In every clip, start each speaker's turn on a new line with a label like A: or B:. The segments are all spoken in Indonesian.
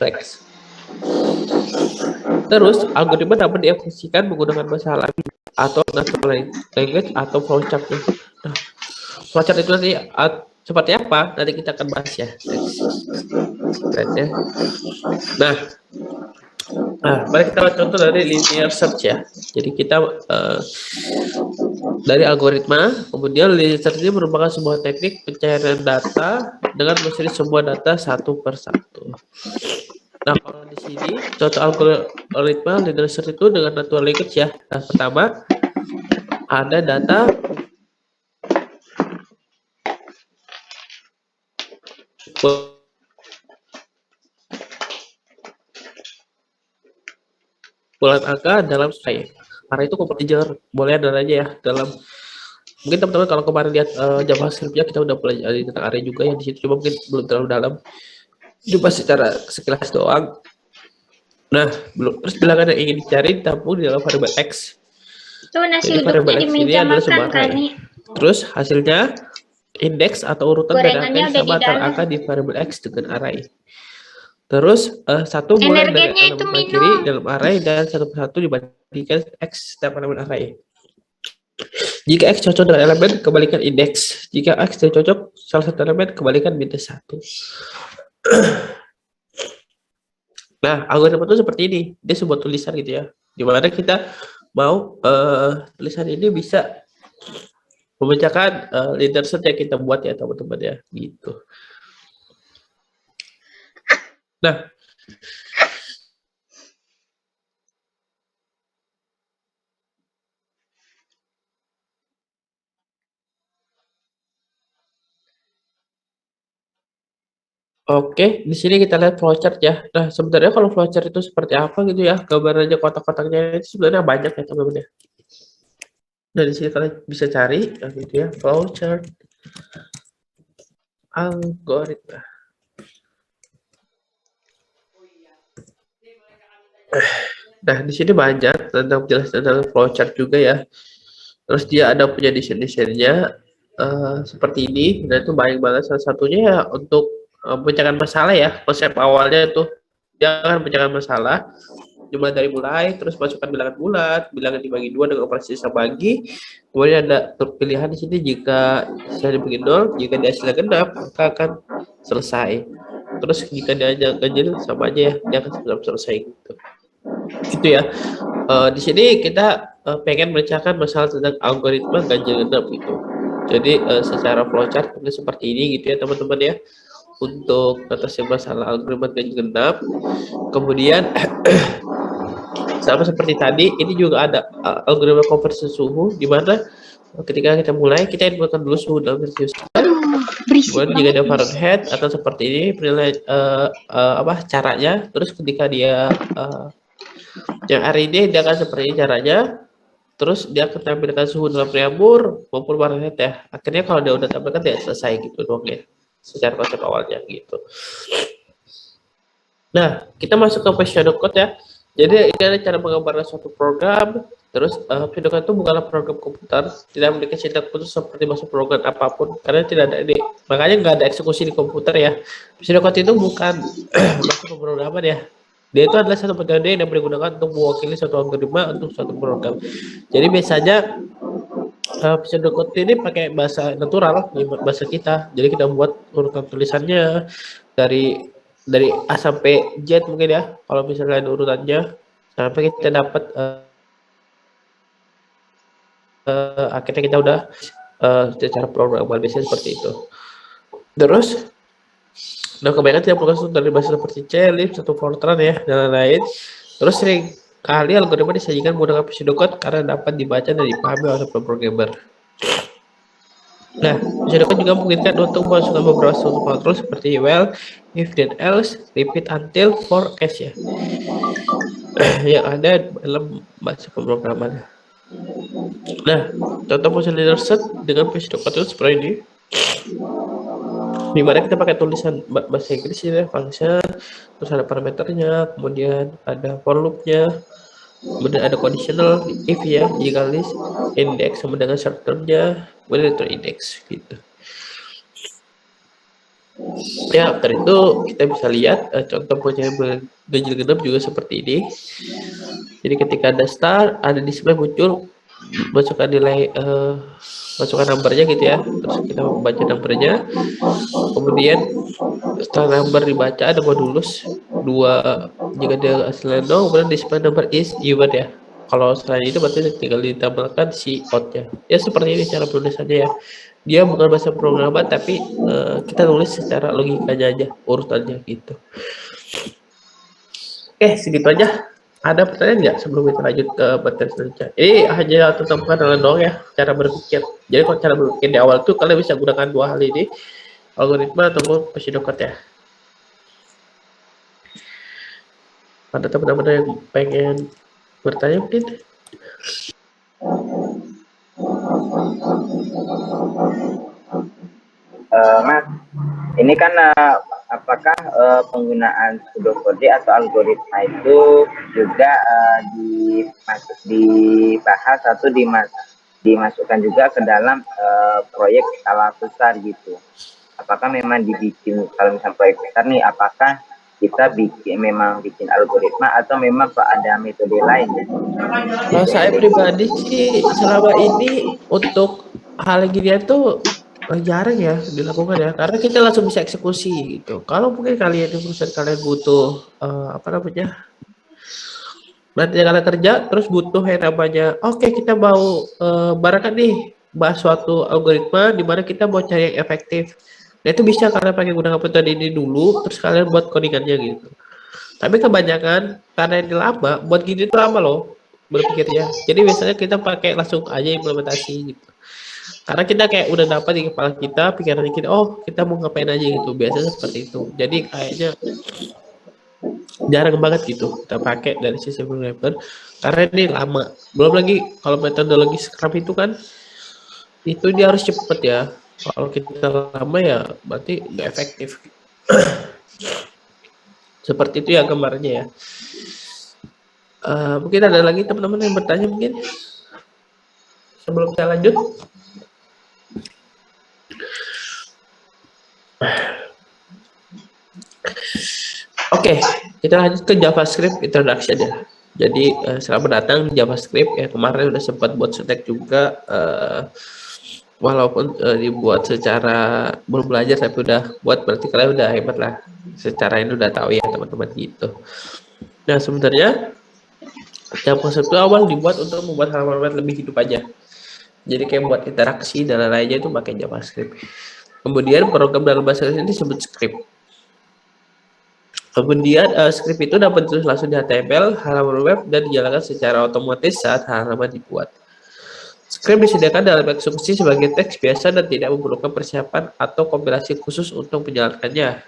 A: teks. Terus algoritma dapat dieksekusikan menggunakan bahasa alami atau natural language atau flowchart. Nah, flowchart itu nanti seperti apa? Nanti kita akan bahas ya. Nah, mari kita lihat contoh dari linear search ya. Jadi kita dari algoritma, kemudian linear search ini merupakan sebuah teknik pencarian data dengan mencari semua data satu per satu. Nah, kalau di sini contoh algoritma linear search itu dengan natural language ya. Nah, pertama ada data bulan angka dalam array. Array itu integer, boleh ada aja ya dalam. Mungkin teman-teman kalau kemarin lihat JavaScript-nya kita udah pelajari tentang array juga ya di situ, cuma mungkin belum terlalu dalam. Coba secara sekilas doang. Nah, belum. Terus bilangan yang ingin dicari ditampung di dalam variabel x.
B: Jadi
A: variabel x ini adalah sebuah array. Terus hasilnya indeks atau urutan dari angka yang sama antara angka di variabel x dengan array. Terus satu mulai dari elemen kiri dalam array dan satu persatu dibandingkan x setiap elemen array. Jika x cocok dengan elemen, kembalikan indeks. Jika x tidak cocok salah satu elemen, kembalikan minus 1. Nah, algoritma itu seperti ini. Dia sebuah tulisan gitu ya. Dimana kita mau tulisan ini bisa membacakan linear search yang kita buat ya teman-teman ya. Gitu. Nah, oke, di sini kita lihat flowchart ya. Nah, sebenarnya kalau flowchart itu seperti apa gitu ya, gambarannya kotak-kotaknya itu sebenarnya banyak ya teman-teman ya. Nah, di sini kalian bisa cari gitu ya, flowchart algoritma. Nah, di sini banyak tentang penjelasan tentang flowchart juga ya. Terus dia ada punya desain-desainnya seperti ini, dan itu baik banget. Salah satunya ya untuk memecahkan masalah ya. Konsep awalnya itu dia akan memecahkan masalah cuma dari mulai, terus masukkan bilangan bulat, bilangan dibagi 2 dengan operasi sisa bagi. Kemudian ada pilihan di sini, jika saya dibagi 0, jika dia hasilnya genap, maka akan selesai. Terus jika dia ganjil sama aja ya, dia akan selesai gitu. Gitu ya. Di sini kita pengen memecahkan masalah tentang algoritma ganjil genap gitu. Jadi secara flowchart mungkin seperti ini gitu ya teman-teman ya, untuk mengatasi masalah algoritma ganjil genap. Kemudian sama seperti tadi, ini juga ada algoritma konversi suhu, di mana ketika kita mulai, kita inputkan dulu suhu dalam Celsius. Kemudian jika ada Fahrenheit atau seperti ini penilai caranya. Terus ketika dia yang hari ini dia akan seperti caranya. Terus dia akan tampilkan suhu dalam Fahrenheit maupun Fahrenheit ya. Akhirnya kalau dia udah tampilkan dia selesai gitu dong ya, secara konsep awalnya gitu. Nah, kita masuk ke pseudocode ya. Jadi ini ada cara menggambarkan suatu program. Terus pseudocode itu bukanlah program komputer, tidak memiliki sintak khusus seperti masuk program apapun, karena tidak ada ini. Makanya nggak ada eksekusi di komputer ya. Pseudocode itu bukan bahasa pemrograman ya. Dia itu adalah satu metode yang digunakan untuk mewakili suatu algoritma untuk suatu program. Jadi biasanya pseudocode ini pakai bahasa natural, bahasa kita. Jadi kita buat urutan tulisannya dari A sampai Z mungkin ya, kalau misalnya ada urutannya, sampai kita dapat akhirnya kita udah secara programan biasanya seperti itu. Terus kebanyakan tidak perlu dari bahasa seperti C, Lisp, atau Fortran ya, dan lain-lain. Terus sering kali algoritma disajikan menggunakan pseudocode karena dapat dibaca dan dipahami oleh programmer. Nah, pseudocode juga memungkinkan untuk memasukkan beberapa struktur kontrol seperti while, if, then else, repeat, until, for, else ya, yang ada dalam bahasa pemrograman. Nah, contoh fungsi linear search dengan pseudocode itu seperti ini. Dimana kita pakai tulisan bahasa Inggris ya, function, terus ada parameternya, kemudian ada for loop-nya, kemudian ada conditional if ya, jika list, index sama dengan short term-nya, kemudian return index gitu. Ya, after itu kita bisa lihat contoh penyesuaian ganjil genap juga seperti ini. Jadi ketika ada start, ada display muncul, masukkan nilai, masukkan numbernya gitu ya, terus kita baca numbernya, kemudian setelah number dibaca ada modulus, dua jika dia hasilnya 0, kemudian display number is even ya. Kalau selain itu berarti tinggal ditambahkan si out-nya. Ya seperti ini cara penulisannya ya. Dia bukan bahasa pemrograman tapi kita tulis secara logikanya aja, urutannya gitu. Oke, segitu aja. Ada pertanyaan nggak sebelum kita lanjut ke materi selanjutnya? Ini hanya tentang pengenalan doang ya, cara berpikir. Jadi kalau cara berpikir di awal tuh kalian bisa gunakan dua hal ini, algoritma ataupun pseudocat ya. Ada teman-teman yang pengen bertanya mungkin?
B: Mas, ini kan apakah penggunaan pseudocode atau algoritma itu juga dibahas atau dimasukkan juga ke dalam proyek skala besar gitu? Apakah memang dibikin, kalau misalnya proyek besar nih, apakah kita memang bikin algoritma atau memang ada metode lain ya?
A: Kalau saya pribadi sih selama ini untuk hal ginian tuh jarang ya dilakukan ya, karena kita langsung bisa eksekusi gitu. Kalau mungkin kalian di perusahaan kalian butuh apa namanya, nanti kalian kerja terus butuh yang namanya, oke kita mau barangkali nih bahas suatu algoritma di mana kita mau cari yang efektif. Nah itu bisa kalian pakai gunakan metode ini dulu, terus kalian buat codingannya gitu. Tapi kebanyakan karena ini lama, buat gini tuh lama loh berpikirnya. Jadi biasanya kita pakai langsung aja implementasi gitu. Karena kita kayak udah dapat di kepala kita, pikiran kita, oh kita mau ngapain aja gitu. Biasanya seperti itu. Jadi kayaknya jarang banget gitu kita pakai dari sisi developer karena ini lama. Belum lagi kalau metodologi Scrum itu kan itu dia harus cepet ya. Kalau kita lama ya berarti nggak efektif. Seperti itu ya gambarnya ya. Mungkin ada lagi teman-teman yang bertanya mungkin sebelum kita lanjut. Oke, kita lanjut ke JavaScript introduction ya. Jadi selamat datang di JavaScript ya, kemarin udah sempat buat snack juga, walaupun dibuat secara belum belajar tapi udah buat, berarti kalian udah hebat lah. Secara ini udah tahu ya teman-teman gitu. Nah sebenarnya JavaScript itu awal dibuat untuk membuat halaman web lebih hidup aja. Jadi kayak buat interaksi dan lain-lainnya itu pakai JavaScript. Kemudian program dalam bahasa Inggris ini disebut script. Kemudian script itu dapat ditulis langsung di HTML, halaman web, dan dijalankan secara otomatis saat halaman dibuat. Script disediakan dalam eksekusi sebagai teks biasa dan tidak memerlukan persiapan atau kompilasi khusus untuk menjalankannya.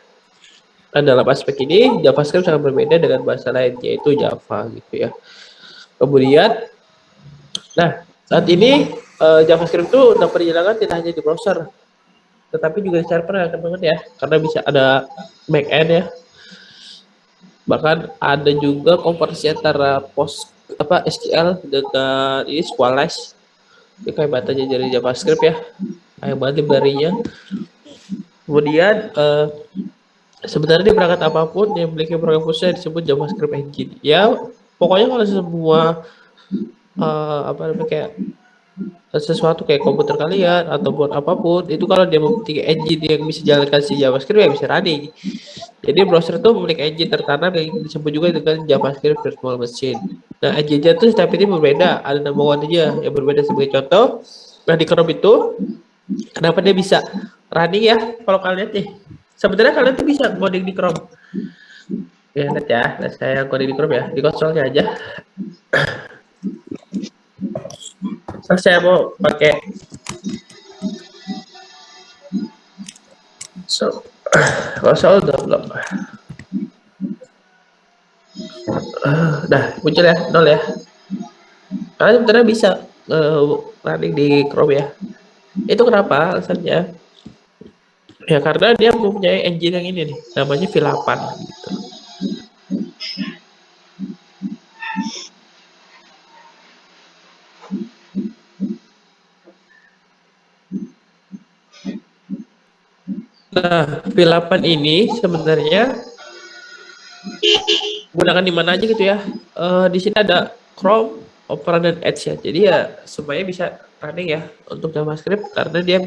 A: Dan dalam aspek ini, JavaScript sangat berbeda dengan bahasa lain, yaitu Java gitu ya. Kemudian, nah saat ini JavaScript itu dapat dijalankan tidak hanya di browser, tetapi juga di server ya teman-teman ya, karena bisa ada backend ya. Bahkan ada juga konversi antara SQL dengan ini Squalise. Ini kayak batanya dari JavaScript ya. Kayak banget library-nya. Kemudian sebenarnya di perangkat apapun yang memiliki program khusus yang disebut JavaScript engine. Ya, pokoknya kalau semua apa namanya kayak sesuatu kayak komputer kalian ataupun apapun itu kalau dia memiliki engine yang bisa jalankan si JavaScript ya bisa running. Jadi browser itu memiliki engine tertanam yang disebut juga dengan JavaScript Virtual Machine. Nah, engine-nya itu setiap ini berbeda, ada nama aja yang berbeda sebagai contoh. Nah, di Chrome itu kenapa dia bisa running ya? Kalau kalian nih, sebenarnya kalian tuh bisa coding di Chrome. Ya, lihat ya, lihat saya coding di Chrome ya, di konsolnya aja. Terus saya mau pakai konsol udah belum? Dah muncul ya, 0 ya. Kalian sebenarnya bisa running di Chrome ya. Itu kenapa alasannya? Ya karena dia mempunyai engine yang ini nih, namanya V8 gitu. Nah, V8 ini sebenarnya gunakan di mana aja gitu ya. Di sini ada Chrome, Opera dan Edge ya. Jadi ya semuanya bisa running ya untuk JavaScript karena dia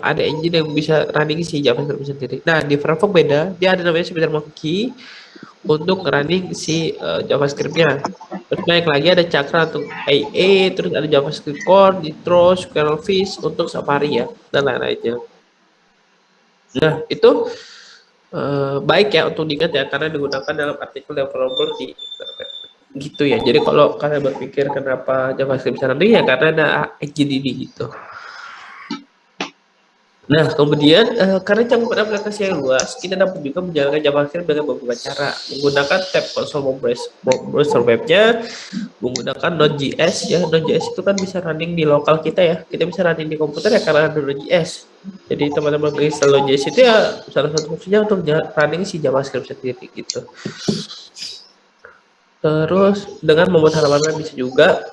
A: ada engine yang bisa running si JavaScript sendiri. Nah, di Firefox beda, dia ada namanya SpiderMonkey untuk running si JavaScript-nya. Terus naik lagi ada Chakra untuk IE, terus ada JavaScript Core, Nitro, Squirrelfish untuk Safari ya, dan lain-lainnya. Nah, itu baik ya untuk diingat ya karena digunakan dalam artikel developer di internet. Gitu ya. Jadi kalau kalian berpikir kenapa JavaScript bisa running ya karena ada engine ini gitu. Nah, kemudian karena cakupan aplikasi yang luas, kita dapat juga menjalankan JavaScript dengan beberapa cara. Menggunakan tab konsol browser webnya, menggunakan Node.js ya. Node.js itu kan bisa running di lokal kita ya. Kita bisa running di komputer ya karena ada Node.js. Jadi teman-teman install Node.js itu ya salah satu fungsinya untuk running si JavaScript sendiri gitu. Terus dengan membuat halaman web bisa juga.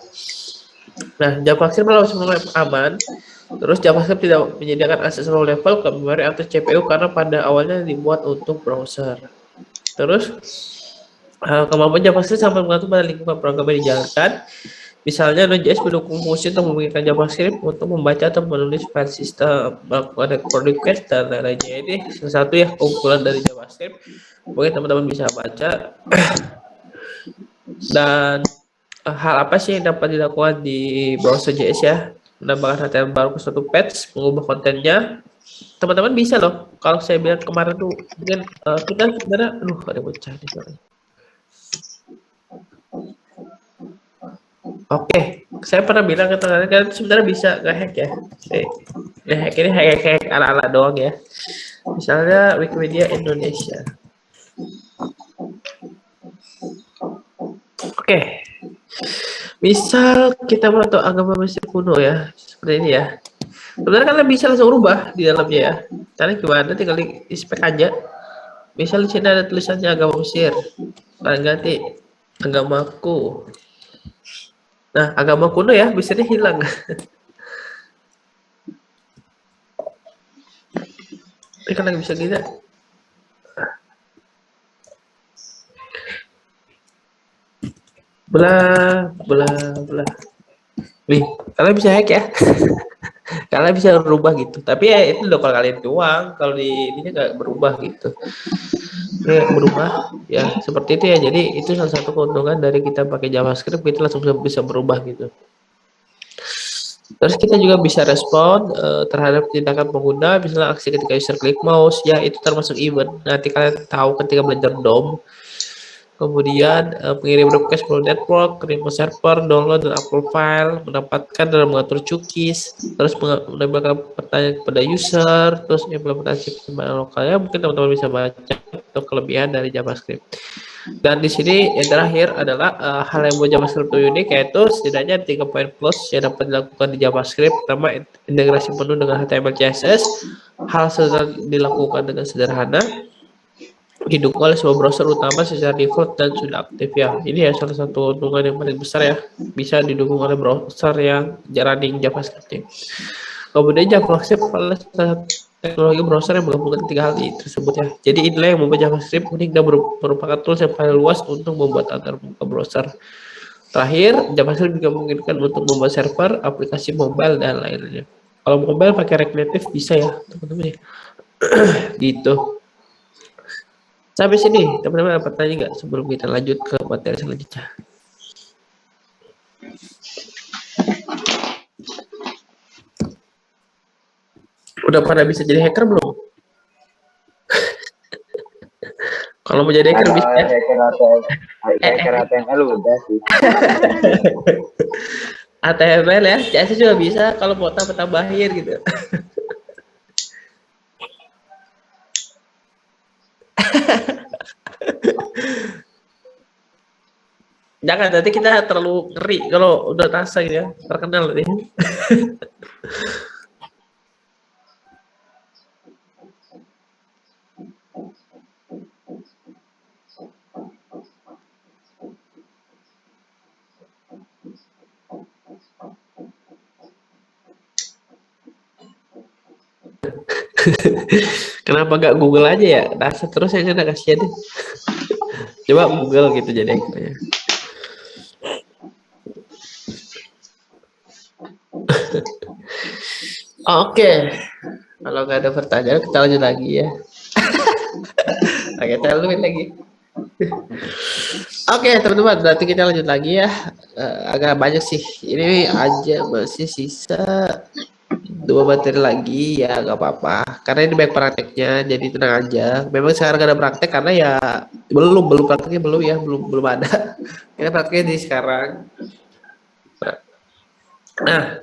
A: Nah, JavaScript kalau semua aman, terus JavaScript tidak menyediakan akses low level ke memori atau CPU karena pada awalnya dibuat untuk browser. Terus kemampuan JavaScript sampai mengatur pada lingkungan program yang dijalankan. Misalnya Node.js mendukung fungsi untuk memungkinkan JavaScript untuk membaca atau menulis file sistem, melakukan record request dan lain-lainnya. Ini salah satu ya keunggulan dari JavaScript. Mungkin teman-teman bisa baca. Dan hal apa sih yang dapat dilakukan di browser JS ya? Menambahkan HTML baru ke suatu page, mengubah kontennya. Teman-teman bisa loh. Kalau saya bilang kemarin tuh, mungkin kita sebenarnya, ada bocah nih soalnya. Oke, saya pernah bilang ke teman-teman kan sebenarnya bisa nge-hack ya. Nge-hack ini hack ala-ala doang ya. Misalnya Wikipedia Indonesia. Oke, misal kita mau tahu agama Mesir kuno ya, seperti ini ya. Sebenarnya kalian bisa langsung rubah di dalamnya ya. Kalian gimana? Tinggal di spek aja. Misal di sini ada tulisannya agama Mesir. Kalian ganti agamaku. Nah, agama kuno ya, Mesirnya hilang. Ini kalian bisa gitu. Belah, belah, belah. Wih, kalian bisa hack ya. Kalian bisa berubah gitu. Tapi ya itu lokal kalian doang. Kalau di ini nggak berubah gitu. Kayak berubah ya seperti itu ya. Jadi itu salah satu keuntungan dari kita pakai JavaScript, kita langsung bisa berubah gitu. Terus kita juga bisa respon terhadap tindakan pengguna, misalnya aksi ketika user klik mouse, ya itu termasuk event. Nanti kalian tahu ketika belajar DOM. Kemudian pengirim request melalui network, remote server, download dan upload file, mendapatkan dan mengatur cookies, terus menambahkan pertanyaan kepada user, terus implementasi perkembangan lokalnya. Mungkin teman-teman bisa baca untuk kelebihan dari JavaScript. Dan di sini yang terakhir adalah hal yang membuat JavaScript itu unik, yaitu setidaknya 3 poin plus yang dapat dilakukan di JavaScript. Pertama, integrasi penuh dengan HTML CSS. Hal sederhana dilakukan dengan sederhana, didukung oleh sebuah browser utama secara default dan sudah aktif ya. Ini ya salah satu keuntungan yang paling besar ya, bisa didukung oleh browser yang running JavaScript. Kemudian JavaScript adalah teknologi browser yang menggabungkan tiga hal tersebut ya. Jadi inilah yang membuat JavaScript unik dan merupakan tools yang paling luas untuk membuat antar muka browser. Terakhir, JavaScript juga memungkinkan untuk membuat server, aplikasi mobile dan lainnya. Kalau mobile pakai React Native bisa ya, teman-teman ya. Gitu. Sampai sini, teman-teman ada pertanyaan nggak sebelum kita lanjut ke materi selanjutnya? Udah pada bisa jadi hacker belum? Kalau mau jadi hacker bisa ya?
B: Hacker HTML udah sih.
A: HTML ya, CSS juga bisa kalau mau tambahin gitu. Jangan, nanti kita terlalu ngeri kalau udah rasa gitu ya, terkenal nih. Kenapa nggak Google aja ya? Dasar terus yang ada kasihan deh. Coba Google gitu jadi ekornya. Oke, kalau nggak ada pertanyaan kita lanjut lagi ya. Oke, kita lanjut lagi. Oke, teman-teman, berarti kita lanjut lagi ya. Agak banyak sih. Ini aja masih sisa 2 materi lagi ya, nggak apa-apa. Karena ini banyak prakteknya, jadi tenang aja. Memang sekarang gak ada praktek karena ya belum prakteknya belum ya, belum ada. Kita prakteknya di sekarang. Nah,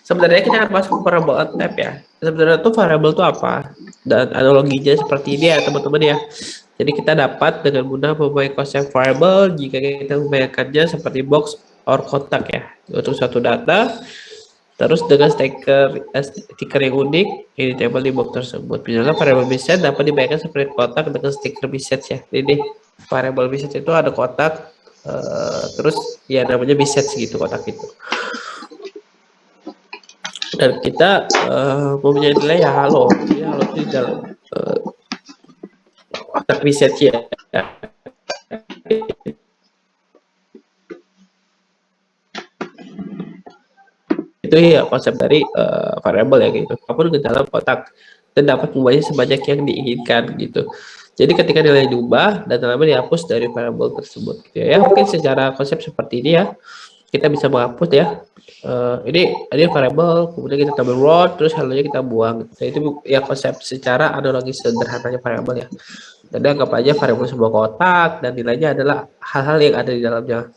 A: sebenarnya kita akan masuk ke variable on type ya. Sebenarnya tuh variable itu apa? Dan analoginya seperti ini ya, teman-teman ya. Jadi kita dapat dengan mudah membuat konsep variable jika kita membayangkannya seperti box or kotak ya. Untuk suatu data, terus dengan stiker yang unik yang ditempel di box tersebut. Misalnya variable message dapat dibayangkan seperti kotak dengan stiker message ya. Ini variable message itu ada kotak, terus ya namanya message gitu kotak itu. Dan kita mempunyai nilai ya halo. Ya halo itu di dalam kotak message ya. Itu ya konsep dari variable ya gitu. Apapun ke dalam kotak dan dapat mengubahnya sebanyak yang diinginkan gitu. Jadi ketika nilai diubah dan namanya dihapus dari variable tersebut gitu ya. Mungkin secara konsep seperti ini ya. Kita bisa menghapus ya. Ini variable, kemudian kita tambah root, terus halonya kita buang. Nah, itu ya konsep secara analogi sederhananya variable ya. Jadi anggap aja variable sebuah kotak dan nilainya adalah hal-hal yang ada di dalamnya.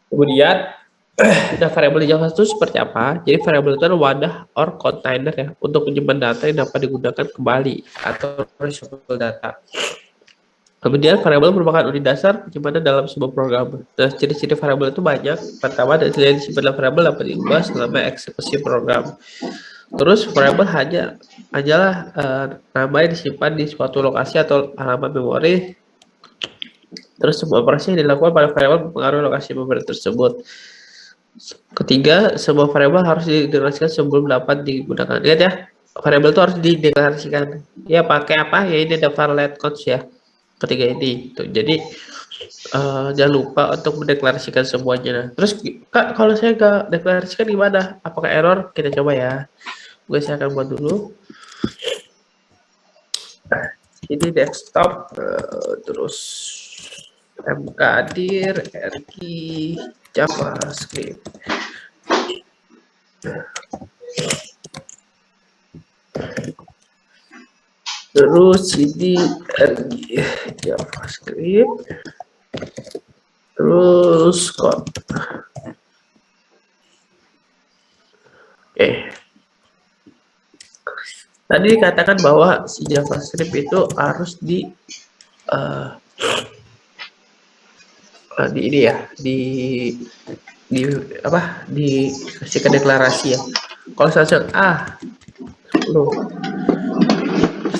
A: Kemudian nah, variabel di Java itu seperti apa? Jadi variabel itu adalah wadah or container ya untuk menyimpan data yang dapat digunakan kembali atau reusable data. Kemudian variabel merupakan unit dasar penyimpanan dalam sebuah program. Nah, ciri-ciri variabel itu banyak. Pertama, data yang disimpan dalam variabel dapat diubah selama eksekusi program. Terus variabel hanyalah nama yang disimpan di suatu lokasi atau halaman memori. Terus semua operasi yang dilakukan pada variabel mempengaruhi lokasi memori tersebut. Ketiga, sebuah variabel harus dideklarasikan sebelum dapat digunakan. Lihat ya, variabel itu harus dideklarasikan. Ya, pakai apa? Ya ini ada var let const ya. Ketiga ini. Tuh. Jadi jangan lupa untuk mendeklarasikan semuanya. Nah, terus Kak, kalau saya nggak deklarasikan gimana? Apakah error? Kita coba ya. Gue saya akan buat dulu. Ini desktop, terus mkdir rq javascript. Terus ini rq javascript, terus code. Oke. Tadi dikatakan bahwa si javascript itu harus di ini ya, dikasihkan deklarasi ya. Kalau saya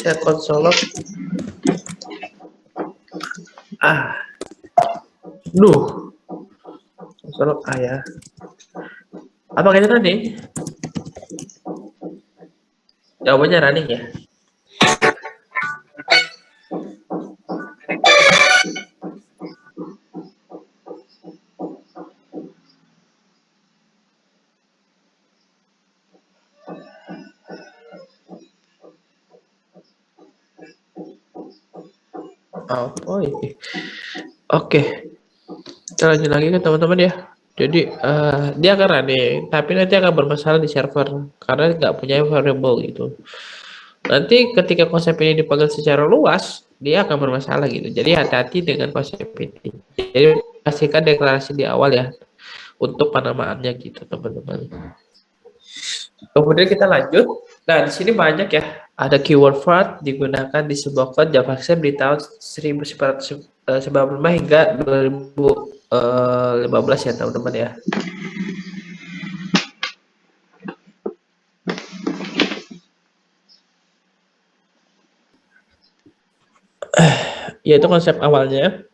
A: saya konsol log konsol log ya. Apa kita tadi? Jawabannya running ya. Oh ini. Oke. Kita lanjut lagi ke teman-teman ya. Jadi dia akan running, tapi nanti akan bermasalah di server karena nggak punya variable gitu. Nanti ketika konsep ini dipanggil secara luas, dia akan bermasalah gitu. Jadi hati-hati dengan konsep ini. Jadi pastikan deklarasi di awal ya untuk penamaannya gitu teman-teman. Kemudian kita lanjut. Nah di sini banyak ya. Ada keyword for digunakan di sebuah code JavaScript di tahun 1995 hingga 2015 ya teman-teman ya. Yaitu konsep awalnya.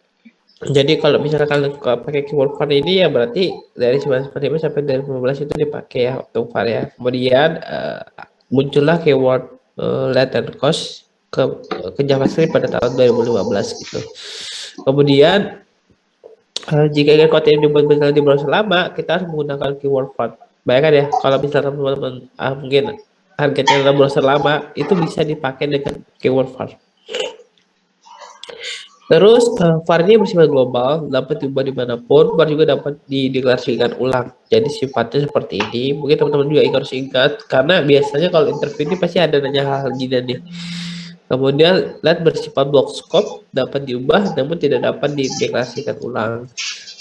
A: Jadi kalau misalnya kalian pakai keyword var ini ya berarti dari 1995 sampai 2015 itu dipakai ya untuk var ya. Kemudian muncullah keyword lead and cost ke JavaScript pada tahun 2015 gitu. Kemudian jika ingin konten yang dibuat misalnya di browser lama, kita harus menggunakan keyword font. Bayangkan ya, kalau misalkan teman-teman mungkin targetnya adalah browser lama, itu bisa dipakai dengan keyword font. Terus var ini bersifat global, dapat diubah dimanapun, var juga dapat dideklarasikan ulang. Jadi sifatnya seperti ini. Mungkin teman-teman juga harus ingat, karena biasanya kalau interview ini pasti ada nanya hal-hal gini nih. Kemudian let bersifat block scope dapat diubah, namun tidak dapat dideklarasikan ulang.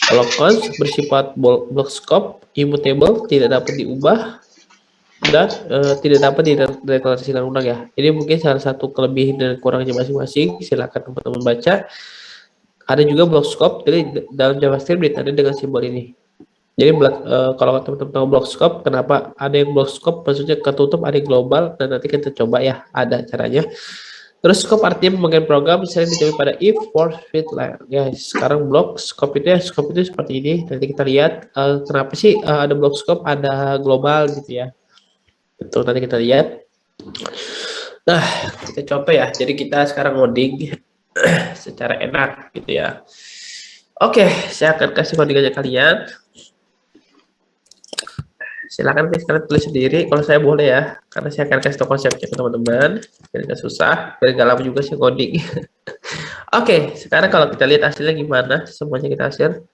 A: Kalau const bersifat block scope, immutable, tidak dapat diubah, dan tidak dapat dideklarasikan ulang ya. Ini mungkin salah satu kelebihan dan kurangnya masing-masing. Silakan teman-teman baca. Ada juga block scope, jadi dalam JavaScript ditanda dengan simbol ini. Jadi kalau teman-teman tahu block scope, kenapa ada yang block scope? Maksudnya ketutup, ada yang global, dan nanti kita coba ya, ada caranya. Terus scope artinya pembagian program sering dicapai pada if, for, fit, lah. Ya, sekarang block scope itu seperti ini. Nanti kita lihat kenapa sih ada block scope, ada global gitu ya. Betul, nanti kita lihat. Nah, kita coba ya. Jadi kita sekarang ngoding secara enak gitu ya. Oke, saya akan kasih codingannya kalian. Silakan kalian tulis sendiri. Kalau saya boleh ya, karena saya akan kasih tahu konsepnya ke teman-teman. Biar nggak susah, biar nggak lama juga sih coding. Oke, sekarang kalau kita lihat hasilnya gimana, semuanya kita hasil.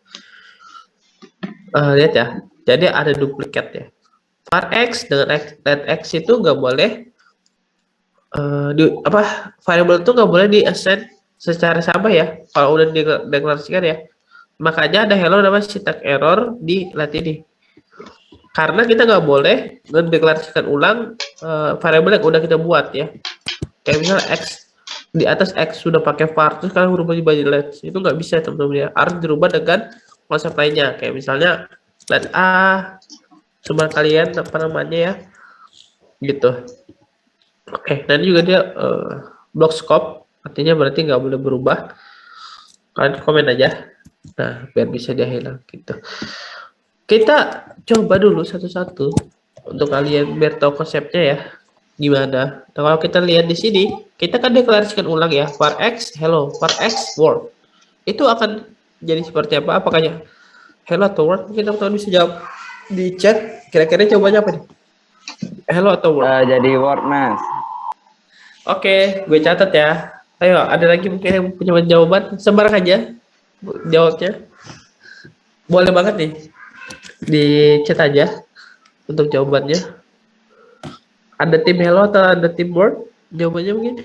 A: Lihat ya. Jadi ada duplikat ya. var x dengan let x itu nggak boleh variabel itu nggak boleh di assign secara sama ya. Kalau udah dideklarasikan ya. Makanya ada hello namanya syntax error di let ini. Karena kita nggak boleh mendeklarasikan ulang variabel yang udah kita buat ya. Kayak misalnya x di atas x sudah pakai var terus kalian berubah jadi let, itu nggak bisa teman-teman ya. Harus dirubah dengan konsep lainnya. Kayak misalnya let a sumber kalian apa namanya ya, gitu. Oke, dan juga dia block scope, artinya berarti nggak boleh berubah. Kalian komen aja, nah biar bisa dia hilang gitu. Kita coba dulu satu-satu untuk kalian biar tahu konsepnya ya gimana. Nah, kalau kita lihat di sini, kita kan deklarasikan ulang ya, var x hello, var x world. Itu akan jadi seperti apa? Apakah hello atau world? Mungkin teman-teman bisa jawab di chat. Kira-kira jawabannya apa nih? Hello atau world?
B: Jadi word, Mas.
A: Oke, gue catat ya. Ayo, ada lagi mungkin yang punya jawaban? Sembarang aja jawabnya. Boleh banget nih. Di chat aja untuk jawabannya. Ada tim hello atau ada tim world? Jawabannya mungkin.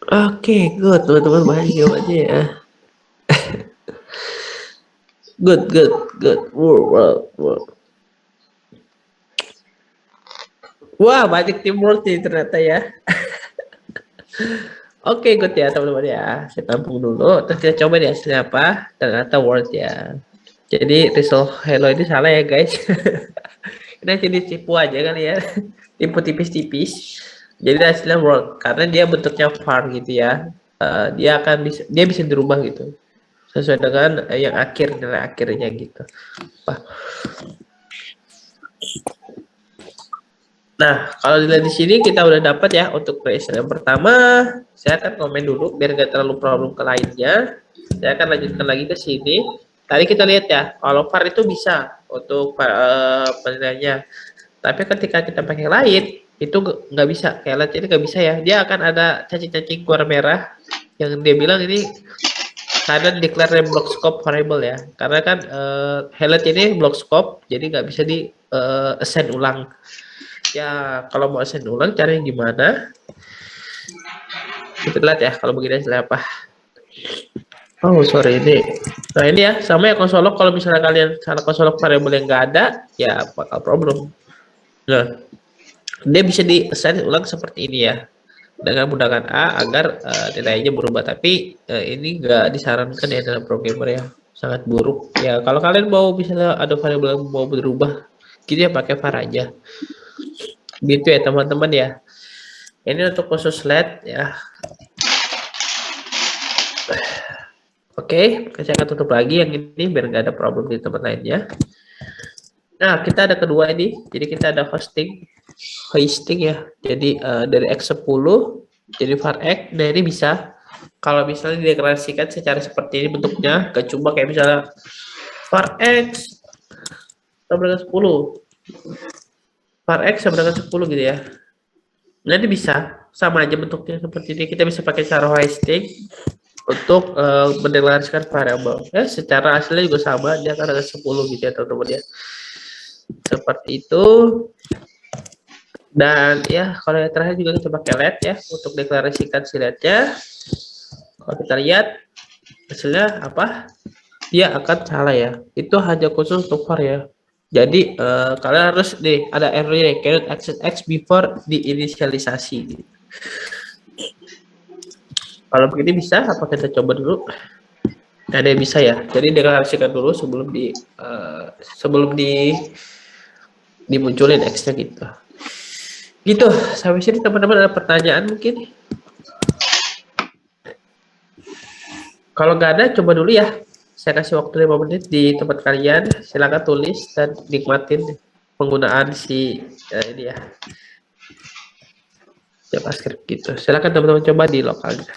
A: Oke, good. Teman-teman banyak jawabannya ya. Good. World. Wah, banyak teamwork nih ternyata ya. Oke, good ya teman-teman ya. Saya tampung dulu. Terus kita coba deh hasilnya apa. Ternyata word ya. Jadi result hello ini salah ya guys. Kita jadi tipu aja kali ya. Tipu tipis-tipis. Jadi hasilnya word karena dia bentuknya var gitu ya. Dia bisa dirubah gitu. Sesuai dengan yang nilai akhirnya gitu. Nah, kalau dilihat di sini kita udah dapat ya untuk creation yang pertama. Saya akan komen dulu biar nggak terlalu problem ke lainnya. Saya akan lanjutkan lagi ke sini. Tadi kita lihat ya, kalau var itu bisa untuk penilaiannya. Tapi ketika kita pakai lain, itu nggak bisa. Kayak let ini nggak bisa ya. Dia akan ada cacing-cacing warna merah yang dia bilang ini karena declare block scope variable ya. Karena kan highlight ini block scope, jadi nggak bisa di assign ulang. Ya, kalau mau assign ulang caranya gimana? Kita lihat ya kalau begini hasilnya apa. Oh, sorry ini. Nah, ini ya sama ya konsolog. Kalau misalnya kalian salah konsolog variabel yang nggak ada, ya bakal problem. Nah, dia bisa di assign ulang seperti ini ya. Dengan menggunakan A agar nilainya berubah. Tapi ini nggak disarankan ya dalam programmer ya. Sangat buruk. Ya, kalau kalian mau misalnya ada variabel yang mau berubah, kita pakai var aja. Gitu ya teman-teman ya. Ini untuk khusus LED ya. Oke, saya akan tutup lagi yang ini biar nggak ada problem di tempat lainnya. Nah, kita ada kedua ini. Jadi kita ada hoisting ya. Jadi dari X10 jadi var X. Nah, ini bisa kalau misalnya dideklarasikan secara seperti ini bentuknya, cuma kayak misalnya var X sama dengan 10. Var X sama dengan 10 gitu ya. Nah, ini bisa sama aja bentuknya seperti ini. Kita bisa pakai cara hoisting untuk mendeklarasikan variabel. Ya, secara hasilnya juga sama, dia akan ada 10 gitu ya teman-teman ya. Seperti itu. Dan ya, kalau yang terakhir juga kita pakai LED ya untuk deklarasikan si LED-nya. Kalau kita lihat hasilnya apa? Dia akan salah ya. Itu hanya khusus untuk var ya. Jadi kalian harus nih ada error nih, cannot access X before diinisialisasi. Kalau begini bisa, apa kita coba dulu? Ada yang bisa ya. Jadi deklarasikan dulu sebelum dimunculin X-nya gitu. Gitu, sampai sini teman-teman ada pertanyaan mungkin? Kalau nggak ada, coba dulu ya. Saya kasih waktu 5 menit di tempat kalian. Silakan tulis dan nikmatin penggunaan si ini ya, JavaScript gitu. Silakan teman-teman coba di lokalnya.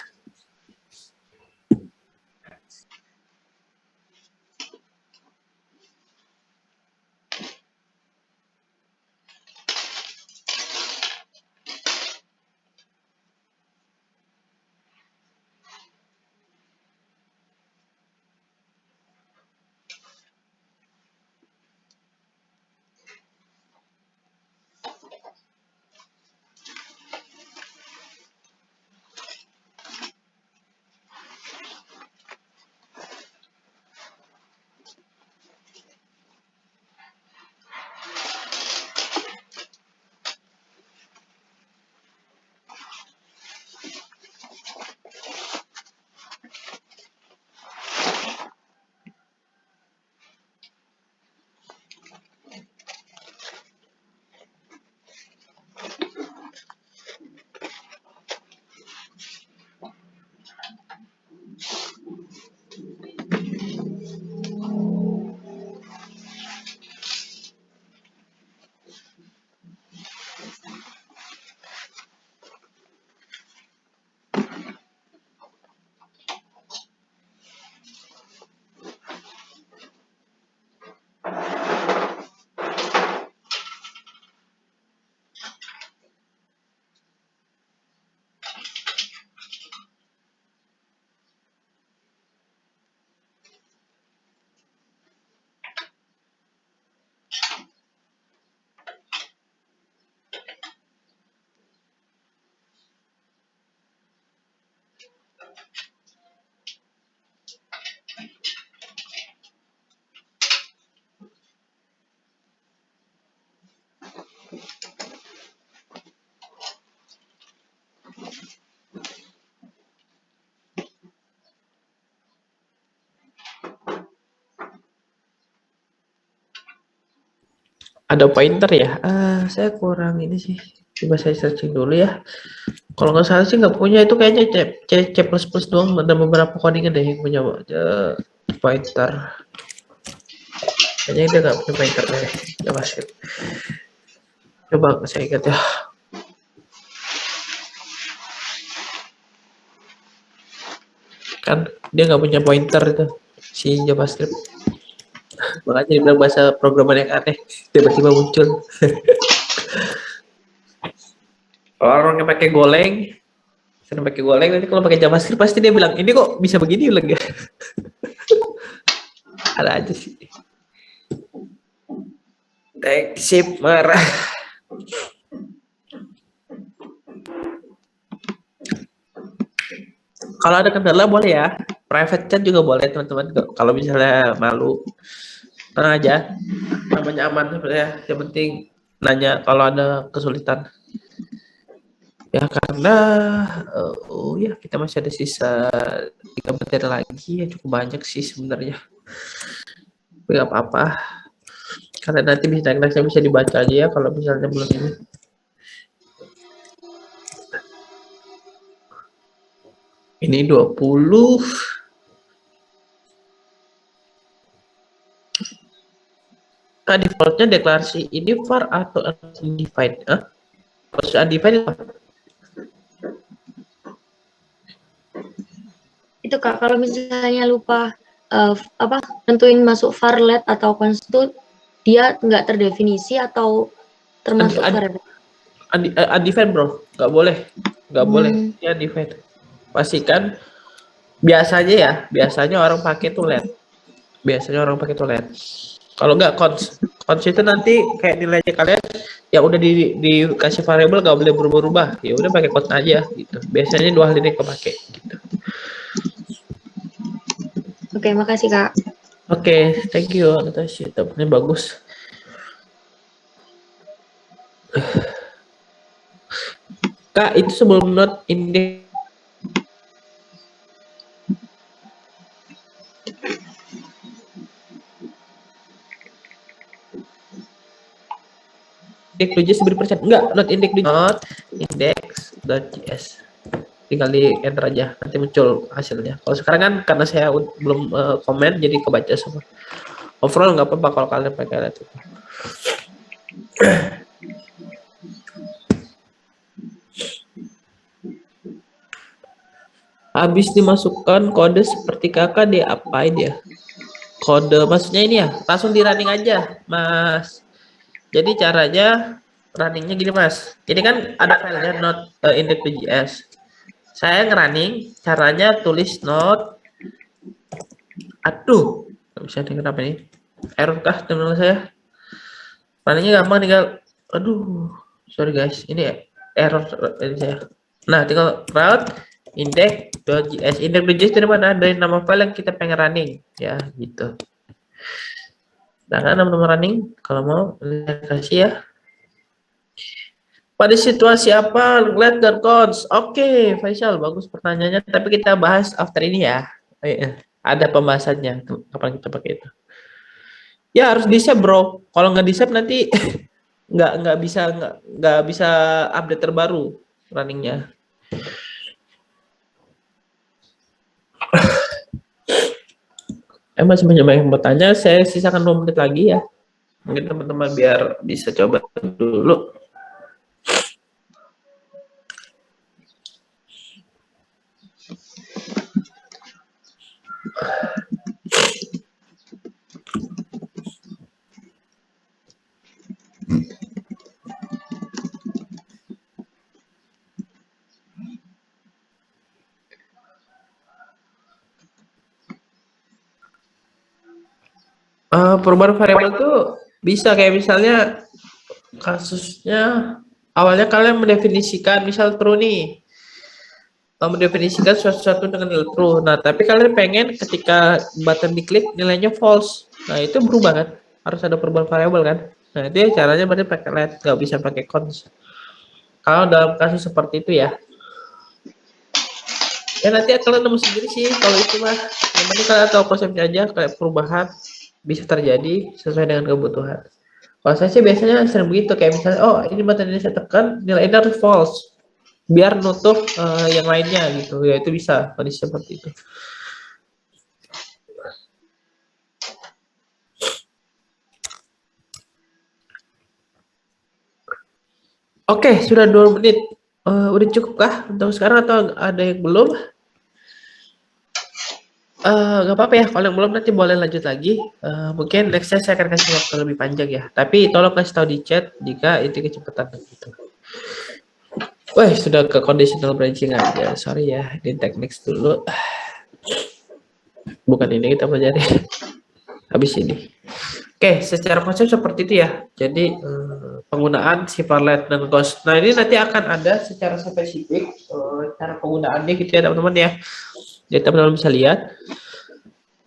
A: Ada pointer ya? Saya kurang ini sih. Coba saya searching dulu ya. Kalau nggak salah sih nggak punya, itu kayaknya C++ doang. Ada beberapa codingan deh yang punya pointer. Kayaknya dia nggak punya pointer deh. JavaScript. Coba saya ingat ya. Kan dia nggak punya pointer itu si JavaScript. Makanya dibilang bahasa programmer yang aneh, tiba-tiba muncul. Kalau orang yang pakai Golang, sering pakai Golang, nanti kalau pakai JavaScript pasti dia bilang, ini kok bisa begini lagi. Ada aja sih. Sip, marah. Kalau ada kendala boleh ya. Private chat juga boleh teman-teman. Kalau misalnya malu, tenang aja. Namanya aman sebenarnya. Yang penting nanya kalau ada kesulitan. Ya karena oh ya kita masih ada sisa 3 materi lagi ya, cukup banyak sih sebenarnya. Tapi nggak apa-apa. Karena nanti bisa dibaca aja ya kalau misalnya belum ini. Ini 20. defaultnya deklarasi ini var atau undefined. Maksud undefined apa?
C: Itu Kak, kalau misalnya lupa nentuin masuk varlet atau const, dia nggak terdefinisi atau termasuk variabel?
A: Undefined bro, nggak boleh ya undefined. Pastikan biasanya orang pakai tuh let. Kalau nggak cons itu nanti kayak nilainya kalian yang udah dikasih variabel nggak boleh berubah-ubah, ya udah pakai cons aja gitu. Biasanya 2 hal ini kepake gitu.
C: Oke, makasih Kak.
A: Oke, thank you Natasha, ini bagus. Kak, itu sebelum not index index.js diberi persen. Enggak, not index.js. Tinggal di enter aja, nanti muncul hasilnya. Kalau sekarang kan karena saya belum komen, jadi kebaca semua. Overall nggak apa-apa kalau kalian pakai itu. Habis dimasukkan kode seperti kakak diapain ya? Kode maksudnya ini ya, langsung di running aja, Mas. Jadi caranya runningnya gini, Mas. Ini kan ada filenya not index.js. Saya ngerunning, caranya tulis not. Aduh, nggak bisa nih, kenapa nih? Error kah terminal saya? Runningnya gampang, tinggal. Aduh, sorry guys, ini error ini saya. Nah, tinggal route index.js. Index.js dari mana? Dari nama file yang kita pengen running, ya gitu. Nah, nama running, kalau mau kasih ya. Pada situasi apa let dan cons? Oke, Faisal, bagus pertanyaannya. Tapi kita bahas after ini ya. Ada pembahasannya. Kapan kita pakai itu? Ya harus di save bro. Kalau nggak di save nanti nggak bisa update terbaru runningnya. Masih banyak yang bertanya. Saya sisakan 2 menit lagi ya. Mungkin teman-teman biar bisa coba dulu. Perubahan variabel itu bisa kayak misalnya kasusnya awalnya kalian mendefinisikan misal true nih, mendefinisikan sesuatu dengan nilai true. Nah, tapi kalian pengen ketika button diklik nilainya false. Nah, itu berubah kan? Harus ada perubahan variabel kan? Nah, itu ya caranya berarti pakai let, nggak bisa pakai cons. Kalau dalam kasus seperti itu ya. Ya nanti kalian nemu sendiri sih kalau itu mah. Yang penting kalian tahu konsepnya aja, kayak perubahan bisa terjadi sesuai dengan kebutuhan. Kalau saya sih biasanya sering begitu, kayak misalnya, oh ini button ini saya tekan, nilai ini harus false, biar nutup yang lainnya gitu, ya itu bisa kondisi seperti itu. Oke, sudah 2 menit. Udah cukup kah untuk sekarang atau ada yang belum? Gak apa-apa ya, kalau yang belum nanti boleh lanjut lagi. Mungkin nextnya saya akan kasih waktu lebih panjang ya. Tapi tolong kasih tahu di chat jika itu kecepatan gitu. Wah, sudah ke conditional branching aja. Sorry ya, di teknik dulu. Bukan ini kita pelajari. Habis ini. Oke, secara konsep seperti itu ya. Jadi penggunaan si varlet dan ghost. Nah, ini nanti akan ada secara spesifik cara penggunaannya gitu ya teman-teman ya. Jadi teman-teman bisa lihat.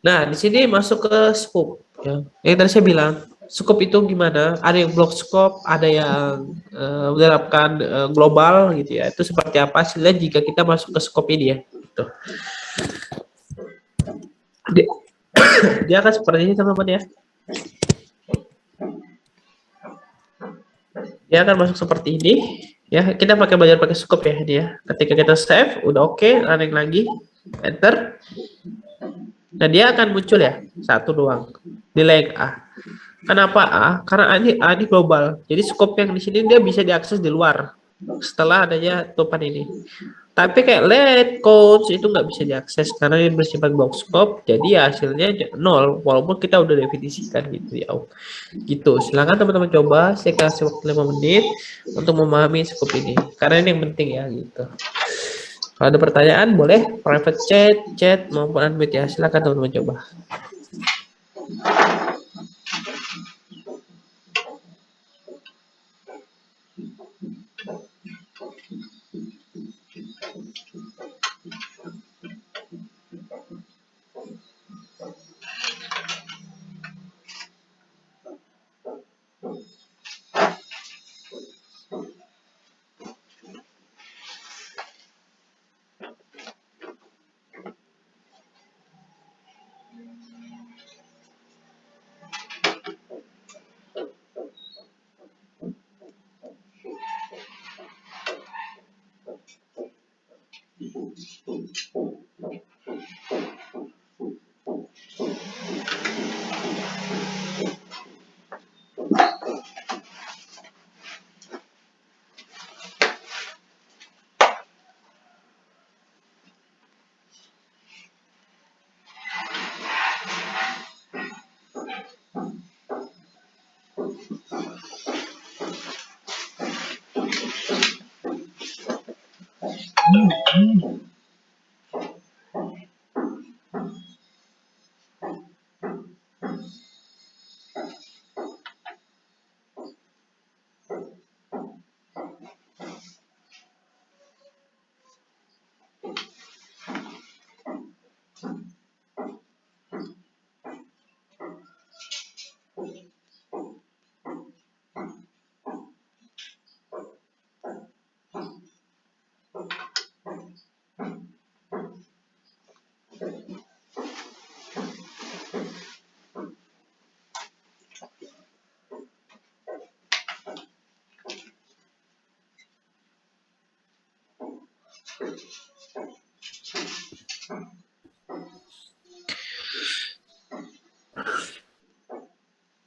A: Nah, di sini masuk ke scope. Ya. Yang tadi saya bilang, scope itu gimana? Ada yang block scope, ada yang menerapkan global gitu ya. Itu seperti apa hasilnya jika kita masuk ke scope ini ya. Gitu. Dia akan seperti ini teman-teman ya. Dia akan masuk seperti ini. Ya, kita belajar pakai scope ya ini ya. Ketika kita save, udah oke, running lagi, enter. Nah, dia akan muncul ya, satu doang, nilai A. Kenapa A? Karena A ini global. Jadi scope yang di sini dia bisa diakses di luar setelah adanya tutupan ini. Tapi kayak LED codes itu nggak bisa diakses karena ini bersifat box scope. Jadi ya hasilnya nol walaupun kita udah definisikan gitu ya. Gitu. Silakan teman-teman coba. Saya kasih waktu 5 menit untuk memahami scope ini. Karena ini yang penting ya gitu. Kalau ada pertanyaan boleh private chat maupun unmute ya. Silakan teman-teman coba.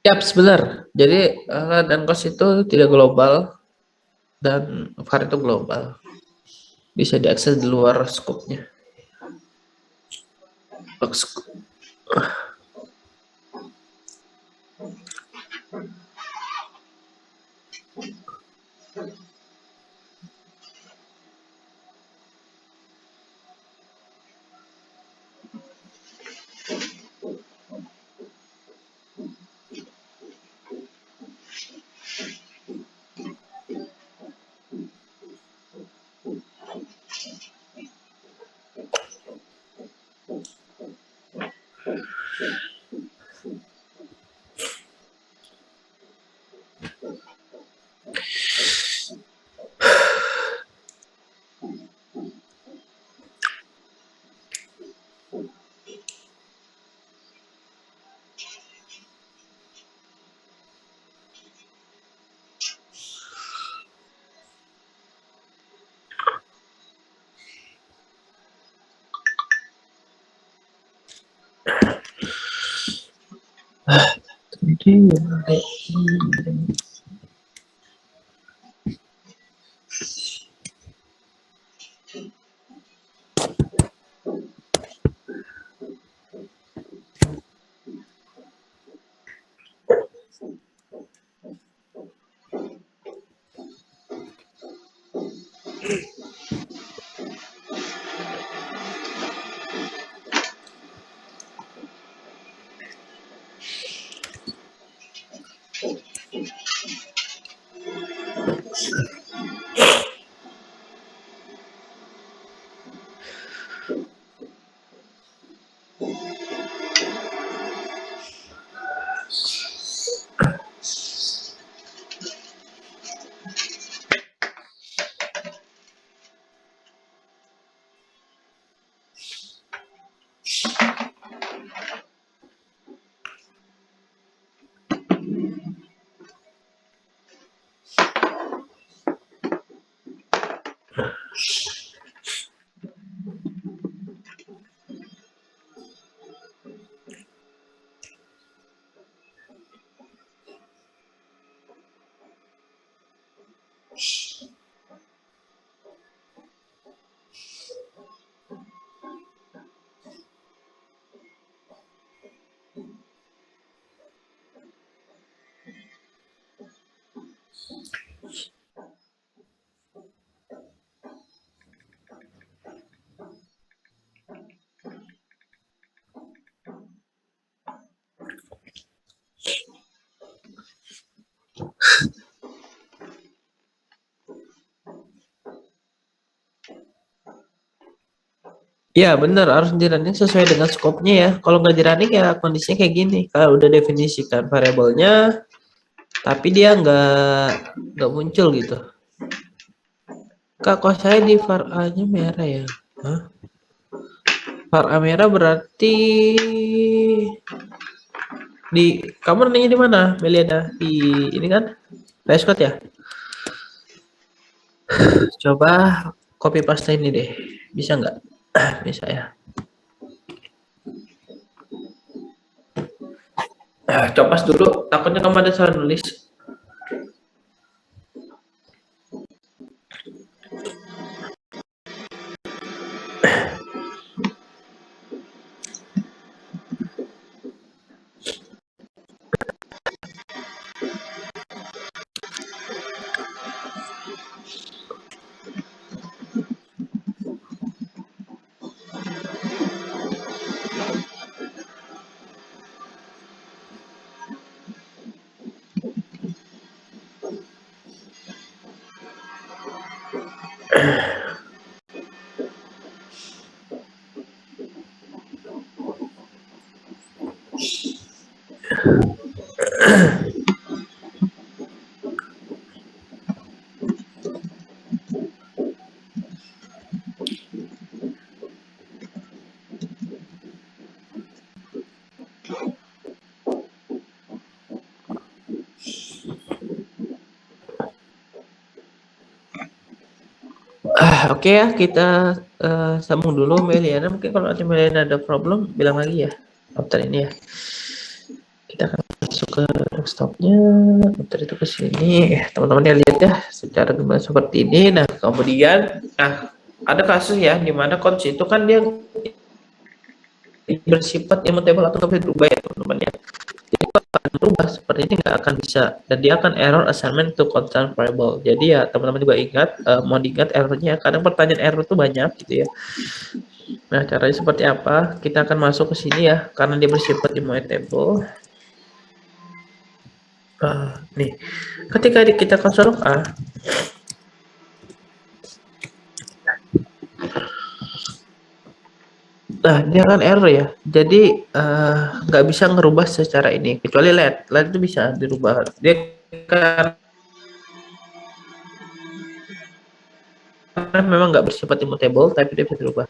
A: Yap, benar. Jadi dan cost itu tidak global dan VAR itu global. Bisa diakses di luar skopnya. Ya benar, harus di-running sesuai dengan skopnya ya. Kalau nggak di-running ya kondisinya kayak gini. Kalau udah definisikan variabelnya, tapi dia nggak muncul gitu. Kak, kok saya di var A-nya merah ya? Hah? Var A merah berarti di kamu nanya di mana, Meliana? Di ini kan? Rescott ya? Coba copy paste ini deh. Bisa nggak? Bisa ya. Copas dulu, takutnya kamu ada salah nulis. Oke ya, kita sambung dulu Meliana. Mungkin kalau nanti Meliana ada problem, bilang lagi ya. After ini ya. Kita akan masuk ke desktopnya. After itu ke sini. Teman-teman ya lihat ya, secara gambar seperti ini. Nah, kemudian, ada kasus ya, dimana cons itu kan dia bersifat immutable atau nggak bisa berubah ya teman-teman ya. Jadi kalau akan berubah seperti ini nggak akan bisa, dan dia akan error assignment to constant variable. Jadi ya teman-teman juga ingat, mau diingat errornya, kadang pertanyaan error itu banyak gitu ya. Nah caranya seperti apa? Kita akan masuk ke sini ya, karena dia bersifat immutable. Nih, ketika kita konsol log A, nah dia kan error ya, jadi nggak bisa ngerubah secara ini, kecuali LED itu bisa dirubah. Dia kan memang nggak bersifat immutable, tapi dia bisa dirubah.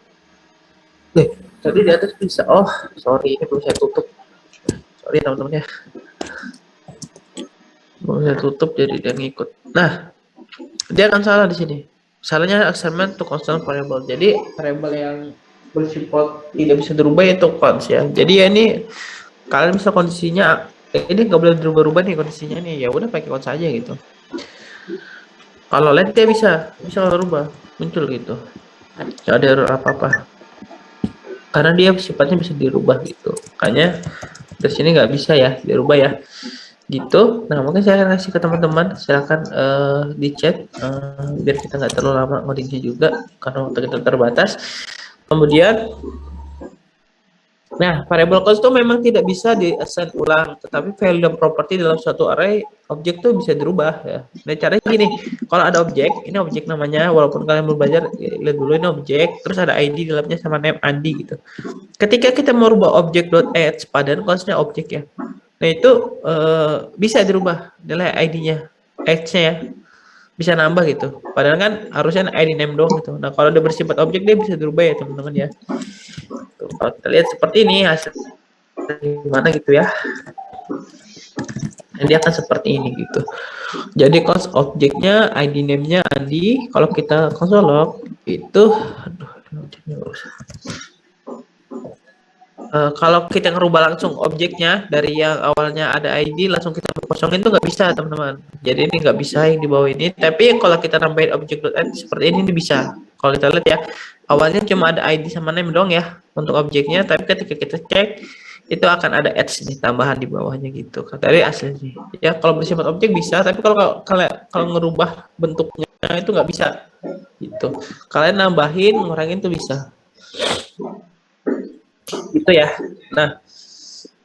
A: Tadi di atas bisa. Oh, sorry, ini belum saya tutup. Sorry teman-teman ya. Belum saya tutup, jadi dia ngikut. Nah, dia akan salah di sini. Salahnya assignment to constant variable. Jadi variable yang bersifat tidak bisa dirubah itu const ya. Jadi ya ini kalian bisa kondisinya ini nggak boleh dirubah-rubah nih kondisinya nih. Ya udah pakai const aja gitu. Kalau LED dia bisa rubah, muncul gitu. Nggak ada error apa-apa. Karena dia sifatnya bisa dirubah gitu. Makanya dari sini nggak bisa ya dirubah ya. Gitu. Nah mungkin saya kasih ke teman-teman, silahkan di chat biar kita nggak terlalu lama ngodingnya juga karena waktu kita terbatas. Kemudian nah variable const itu memang tidak bisa di-assign ulang, tetapi value dan property dalam suatu array objek tuh bisa dirubah ya. Nah caranya gini, kalau ada objek, ini objek namanya, walaupun kalian belum belajar, lihat dulu ini objek, terus ada ID dalamnya sama name Andi gitu. Ketika kita mau rubah objek.add, padahal constnya objek ya. Nah itu bisa dirubah nilai ID-nya, X-nya ya, bisa nambah gitu. Padahal kan harusnya ID name doang gitu. Nah kalau udah bersifat objek dia bisa dirubah ya teman-teman ya. Tuh, kalau kita lihat seperti ini hasil gimana gitu ya. Dan dia akan seperti ini gitu. Jadi const objeknya ID name-nya Andi. Kalau kita console log itu, kalau kita ngerubah langsung objeknya dari yang awalnya ada ID langsung kita kosongin tuh nggak bisa teman-teman. Jadi ini nggak bisa yang di bawah ini. Tapi kalau kita nambahin objek.add seperti ini bisa. Kalau kita lihat ya, awalnya cuma ada ID sama name doang ya untuk objeknya. Tapi ketika kita cek itu akan ada ads nih tambahan di bawahnya gitu. Dari aslinya. Ya kalau bersifat objek bisa. Tapi kalau ngerubah bentuknya itu nggak bisa gitu. Kalian nambahin, ngurangin tuh bisa. Gitu ya. Nah,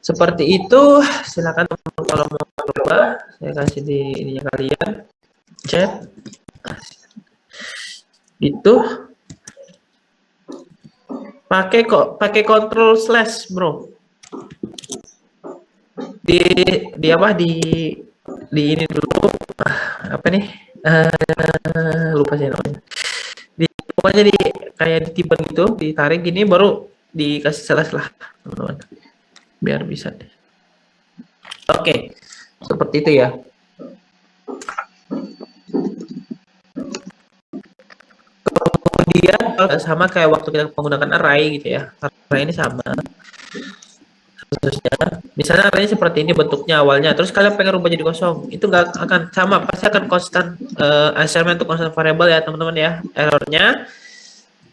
A: seperti itu. Silakan teman-teman kalau mau coba, saya kasih di ininya kalian chat. Itu pakai control slash, bro. Di apa di ini dulu. Apa nih? Lupa saya namanya. Pokoknya kayak ditiban gitu, ditarik gini baru dikasih slash lah, teman-teman. Biar bisa deh. Oke, seperti itu ya. Kemudian sama kayak waktu kita menggunakan array gitu ya. Array ini sama. Khususnya, misalnya arraynya seperti ini bentuknya awalnya, terus kalian pengen rubah jadi kosong, itu nggak akan sama, pasti akan konstan. Assignment untuk constant variable ya teman-teman ya. Errornya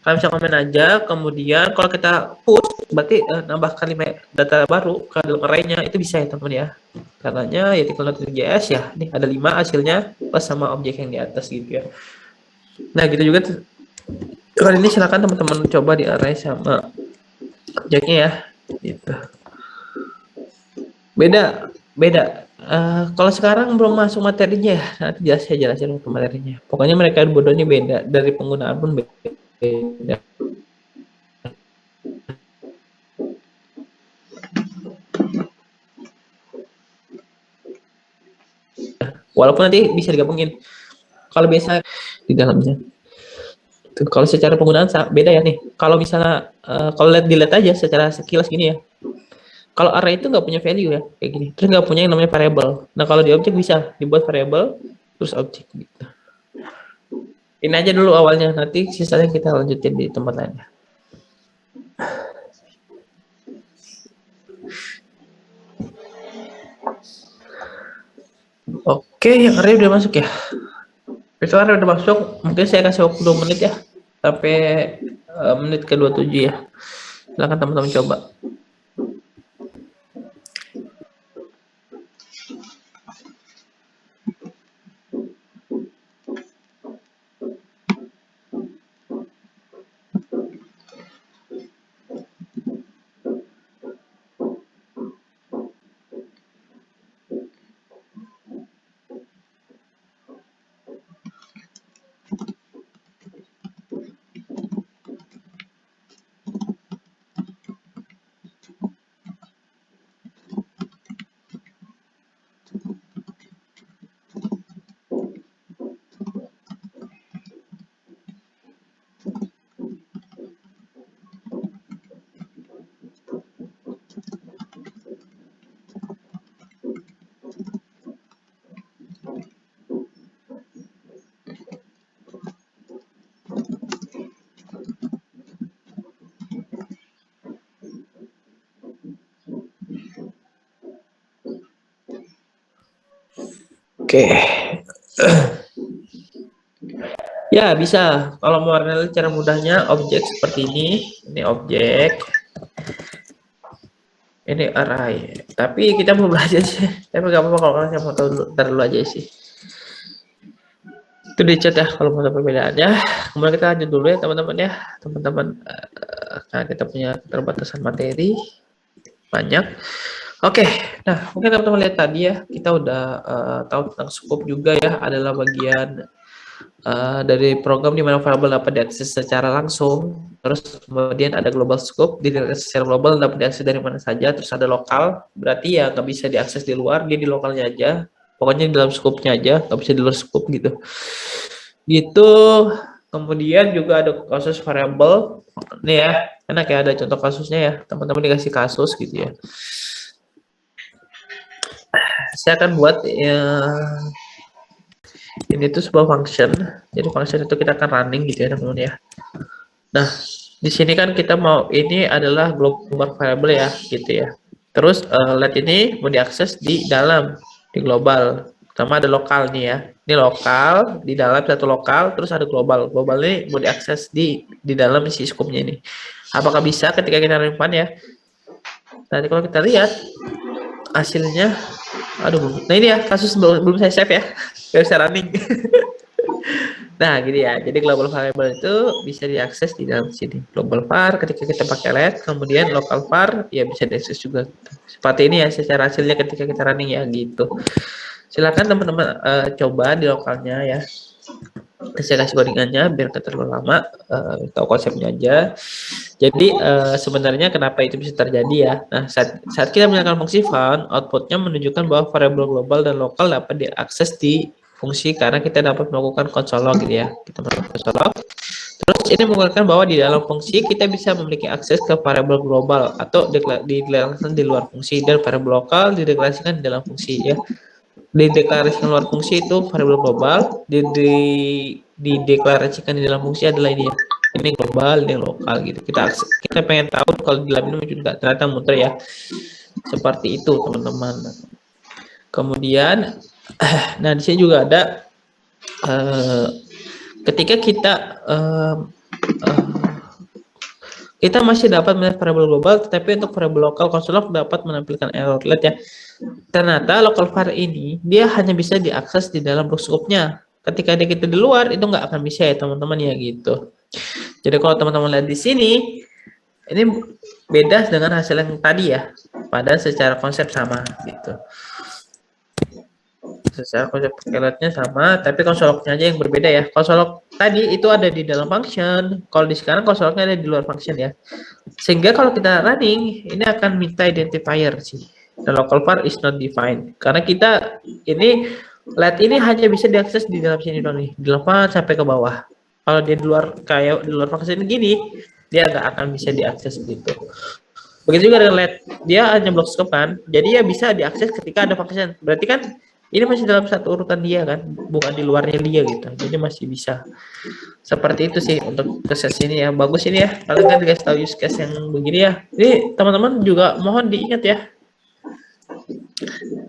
A: kalian bisa komen aja. Kemudian kalau kita push berarti nambah kalimat data baru ke dalam arraynya, itu bisa ya teman-teman ya. Caranya ya tinggal ketik JS ya. Nih ada 5 hasilnya plus sama objek yang di atas gitu ya. Nah gitu juga kali ini silakan teman-teman coba di array sama objeknya ya gitu. Beda. Kalau sekarang belum masuk materinya ya, nanti saya jelasin ke materinya. Pokoknya mereka bodoh ini beda, dari penggunaan pun beda. Walaupun nanti bisa digabungin. Kalau biasa di dalamnya. Kalau secara penggunaan beda ya nih. Kalau misalnya kalau dilihat aja secara sekilas gini ya. Kalau array itu nggak punya value ya, kayak gini. Terus nggak punya yang namanya variable. Nah kalau di objek bisa dibuat variable, terus objek gitu. Ini aja dulu awalnya, nanti sisanya kita lanjutin di tempat lainnya. Oke, yang array udah masuk ya. Itu array udah masuk, mungkin saya kasih waktu 2 menit ya. Sampai menit ke-27 ya. Silahkan teman-teman coba. Oke. Ya, bisa. Kalau mau analisis cara mudahnya, objek seperti ini. Ini objek. Ini array. Tapi kita belum belajar sih. Tapi nggak apa-apa kalau kalian mau tahu dulu. Ntar dulu aja sih. Itu di chat ya kalau mau tahu perbedaannya. Kemudian kita lanjut dulu ya teman-teman ya. Teman-teman, karena kita punya keterbatasan materi banyak. Oke, nah mungkin teman-teman lihat tadi ya, kita udah tahu tentang scope juga ya, adalah bagian dari program di mana variabel dapat diakses secara langsung, terus kemudian ada global scope, diakses secara global dapat diakses dari mana saja, terus ada lokal, berarti ya nggak bisa diakses di luar, dia di lokalnya aja, pokoknya di dalam scope-nya aja, nggak bisa di luar scope gitu. Gitu, kemudian juga ada kasus variabel, nih ya, enak ya ada contoh kasusnya ya, teman-teman dikasih kasus gitu ya. Saya akan buat ini tuh sebuah function. Jadi function itu kita akan running gitu ya teman-teman ya. Nah, di sini kan kita mau ini adalah global variable ya, gitu ya. Terus let ini mau diakses di dalam di global. Pertama ada lokal nih ya. Ini lokal, di dalam satu lokal, terus ada global. Global ini mau diakses di dalam isi skupnya ini. Apakah bisa ketika kita nyimpan ya? Nanti kalau kita lihat hasilnya, aduh, nah ini ya kasus belum saya save ya, nggak bisa running. Nah, gini ya. Jadi global variable itu bisa diakses di dalam sini. Global var ketika kita pakai let, kemudian local var ya bisa diakses juga. Seperti ini ya secara hasilnya ketika kita running ya gitu. Silakan teman-teman coba di lokalnya ya. Saya kasih codingannya biar nggak terlalu lama, tahu konsepnya aja. Jadi sebenarnya kenapa itu bisa terjadi ya? Nah, saat kita menggunakan fungsi found, outputnya menunjukkan bahwa variabel global dan lokal dapat diakses di fungsi karena kita dapat melakukan console log gitu ya. Kita melakukan console log. Terus ini mengatakan bahwa di dalam fungsi kita bisa memiliki akses ke variabel global atau dideklarasikan di luar fungsi, dan variabel lokal dideklarasikan di dalam fungsi ya. Dideklarasikan luar fungsi itu variabel global, dideklarasikan di dalam fungsi adalah ini ya. Ini global, ini lokal gitu. Kita pengen tahu kalau di dalam ini muncul nggak, ternyata muter ya. Seperti itu teman-teman. Kemudian, nah di sini juga ada ketika kita masih dapat melihat variabel global, tetapi untuk variabel lokal console log dapat menampilkan error. Lihat ya, ternyata local var ini dia hanya bisa diakses di dalam scope-nya. Ketika kita di luar itu nggak akan bisa ya teman-teman ya gitu. Jadi kalau teman-teman lihat di sini, ini beda dengan hasil yang tadi ya, padahal secara konsep sama gitu. Secara konsep skeletnya sama, tapi konsoloknya aja yang berbeda ya. Konsolok tadi itu ada di dalam function, kalau di sekarang konsoloknya ada di luar function ya. Sehingga kalau kita running, ini akan minta identifier sih. The local var is not defined. Karena kita ini let ini hanya bisa diakses di dalam sini dong nih, di depan sampai ke bawah. Kalau di luar kayak di luar function gini, dia nggak akan bisa diakses gitu. Begitu juga dengan let, dia hanya block scope kan, jadi ya bisa diakses ketika ada function. Berarti kan ini masih dalam satu urutan dia kan, bukan di luarnya dia gitu. Jadi masih bisa. Seperti itu sih untuk case ini ya. Bagus ini ya. Kalian kan dikasih tahu use case yang begini ya. Ini teman-teman juga mohon diingat ya.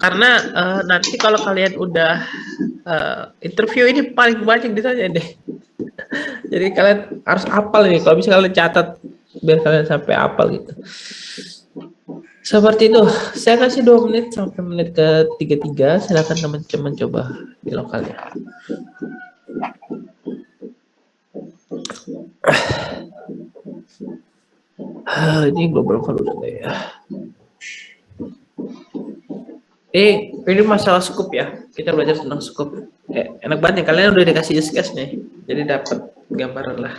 A: Karena nanti kalau kalian udah interview ini paling banyak ditanya deh. Jadi kalian harus hafal nih. Kalau bisa kalian catat biar kalian sampai hafal gitu. Seperti itu, saya kasih 2 menit sampai menit ke 33. Silakan teman-teman coba di lokalnya. Ini global value udah nggak ya? Ini masalah scope ya. Kita belajar tentang scope. Enak banget ya, kalian udah dikasih use case nih. Jadi dapat gambaran lah.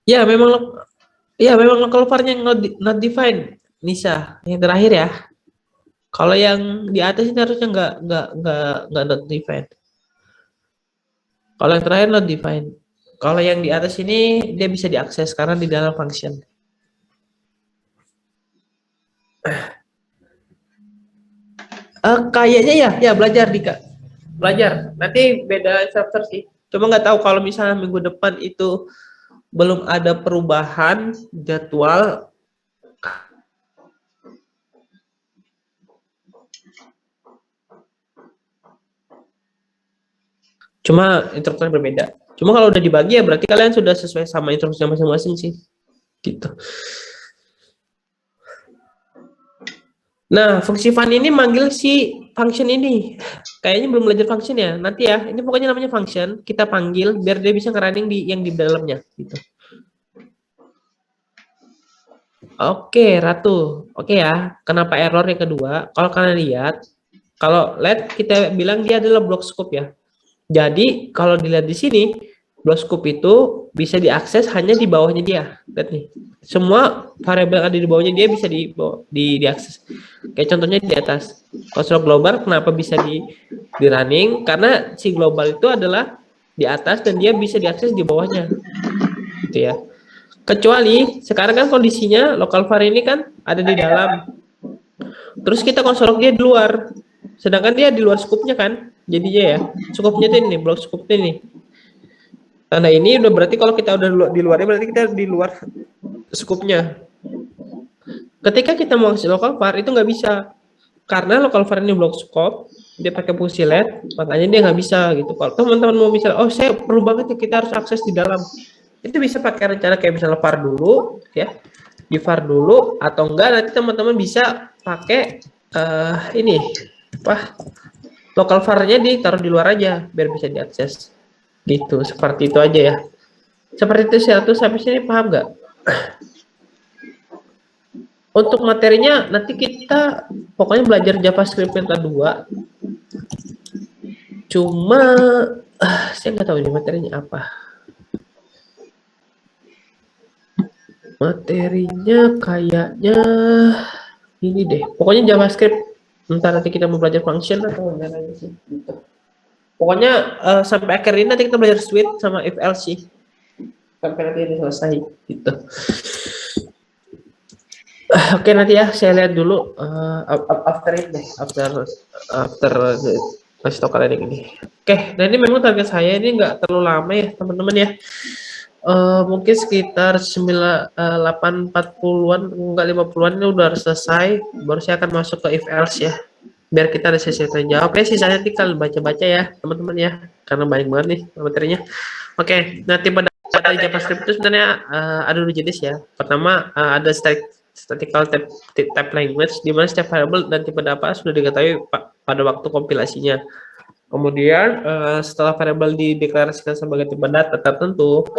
A: Ya memang local var-nya not defined, Nisa. Yang terakhir ya. Kalau yang di atas ini harusnya nggak not defined. Kalau yang terakhir not defined. Kalau yang di atas ini dia bisa diakses karena di dalam function. Kayaknya ya belajar Dika. Belajar. Nanti beda chapter sih. Cuma nggak tahu kalau misalnya minggu depan itu belum ada perubahan jadwal. Cuma instrukturnya berbeda. Cuma kalau udah dibagi ya berarti kalian sudah sesuai sama instruksinya masing-masing sih. Gitu. Nah, fungsi fun ini manggil si function ini. Kayaknya belum belajar function ya. Nanti ya, ini pokoknya namanya function. Kita panggil biar dia bisa nge-running di yang di dalamnya gitu. Oke, Ratu. Oke ya. Kenapa error yang kedua? Kalau kalian lihat, kalau let kita bilang dia adalah block scope ya. Jadi kalau dilihat di sini, block scope itu bisa diakses hanya di bawahnya dia. Lihat nih. Semua variabel ada di bawahnya dia bisa diakses. Kayak contohnya di atas. Construct global kenapa bisa di running? Karena si global itu adalah di atas dan dia bisa diakses di bawahnya. Gitu ya. Kecuali sekarang kan kondisinya local var ini kan ada di dalam. Terus kita construct dia di luar. Sedangkan dia di luar scope-nya kan. Jadinya ya. Scope-nya itu ini, block scope-nya ini. Nah, ini udah berarti kalau kita udah di luarnya berarti kita di luar scope-nya. Ketika kita mau kasih local var itu nggak bisa. Karena local var ini block scope, dia pakai fungsi let, makanya dia nggak bisa gitu. Kalau teman-teman mau misalnya, oh saya perlu banget ya kita harus akses di dalam. Itu bisa pakai rencana kayak misalnya var dulu ya. Di var dulu atau enggak nanti teman-teman bisa pakai ini apa? Local var-nya ditaruh di luar aja biar bisa diakses. Gitu, seperti itu aja ya. Seperti itu sampai sini paham nggak? Untuk materinya nanti kita pokoknya belajar JavaScript yang kedua. Cuma saya nggak tahu ini materinya apa. Materinya kayaknya ini deh. Pokoknya JavaScript. Entar nanti kita mau belajar function atau enggak lagi sih. Gitu. Pokoknya sampai akhir ini nanti kita belajar switch sama if else sih. Sampai nanti ini selesai gitu. Oke, nanti ya saya lihat dulu after it deh, after kasih tau kalian yang ini. Oke, nah ini memang target saya ini nggak terlalu lama ya teman-teman ya. Mungkin sekitar 8.40-an enggak 50-an ini udah selesai, baru saya akan masuk ke if else ya. Biar kita ada sesi tanya jawab ya, sisanya tinggal baca-baca ya teman-teman ya, karena banyak banget nih materinya. Oke, nah tipe data di JavaScript itu sebenarnya ada dua jenis ya. Pertama ada statistical type language, di mana setiap variabel dan tipe data sudah diketahui pada waktu kompilasinya. Kemudian setelah variabel dideklarasikan sebagai tipe data tertentu,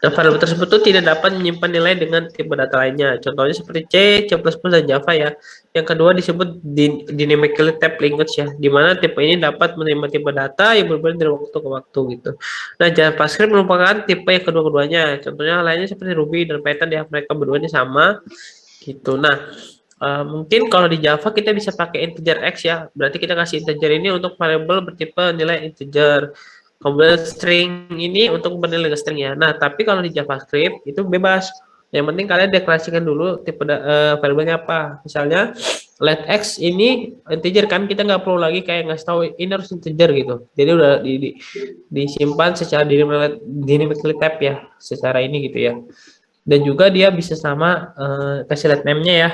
A: nah variabel tersebut tuh tidak dapat menyimpan nilai dengan tipe data lainnya. Contohnya seperti C, C++, dan Java ya. Yang kedua disebut dynamically typed language ya, di mana tipe ini dapat menerima tipe data yang berbeda dari waktu ke waktu gitu. Nah, JavaScript merupakan tipe yang kedua-keduanya. Contohnya lainnya seperti Ruby dan Python ya, mereka berduanya sama gitu. Nah, mungkin kalau di Java kita bisa pakai integer X ya, berarti kita kasih integer ini untuk variabel bertipe nilai integer. Kemudian string ini untuk bernilai string ya. Nah, tapi kalau di JavaScript itu bebas. Yang penting kalian deklarasikan dulu tipe variabelnya apa. Misalnya let x ini integer kan, kita nggak perlu lagi kayak ngasih tahu ini harus integer gitu. Jadi udah disimpan secara dynamically type ya, secara ini gitu ya. Dan juga dia bisa sama kasih let name-nya ya,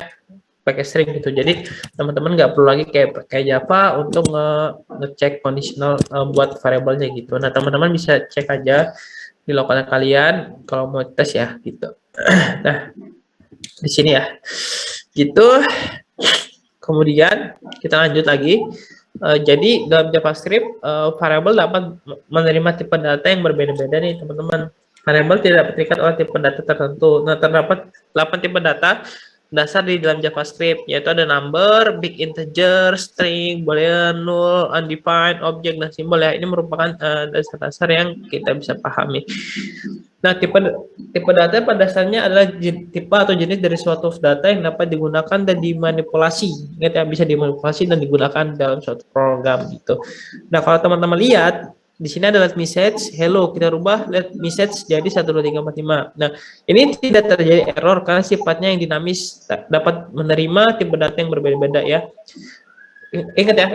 A: pakai string gitu. Jadi teman-teman nggak perlu lagi kayak Java untuk ngecek conditional buat variabelnya gitu. Nah, teman-teman bisa cek aja di lokalnya kalian kalau mau tes ya gitu. Nah, di sini ya. Gitu. Kemudian kita lanjut lagi. Jadi dalam JavaScript variabel dapat menerima tipe data yang berbeda-beda nih, teman-teman. Variabel tidak dapat terikat oleh tipe data tertentu. Nah, terdapat 8 tipe data dasar di dalam JavaScript, yaitu ada number, big integer, string, boolean, null, undefined, object, dan simbol ya. Ini merupakan dasar-dasar yang kita bisa pahami. Nah, tipe data pada dasarnya adalah tipe atau jenis dari suatu data yang dapat digunakan dan dimanipulasi. Ingat ya, bisa dimanipulasi dan digunakan dalam suatu program gitu. Nah, kalau teman-teman lihat di sini ada let message, hello, kita rubah let message jadi 1, 2, 3, 4, 5. Nah, ini tidak terjadi error karena sifatnya yang dinamis, dapat menerima tipe data yang berbeda-beda ya. Ingat ya,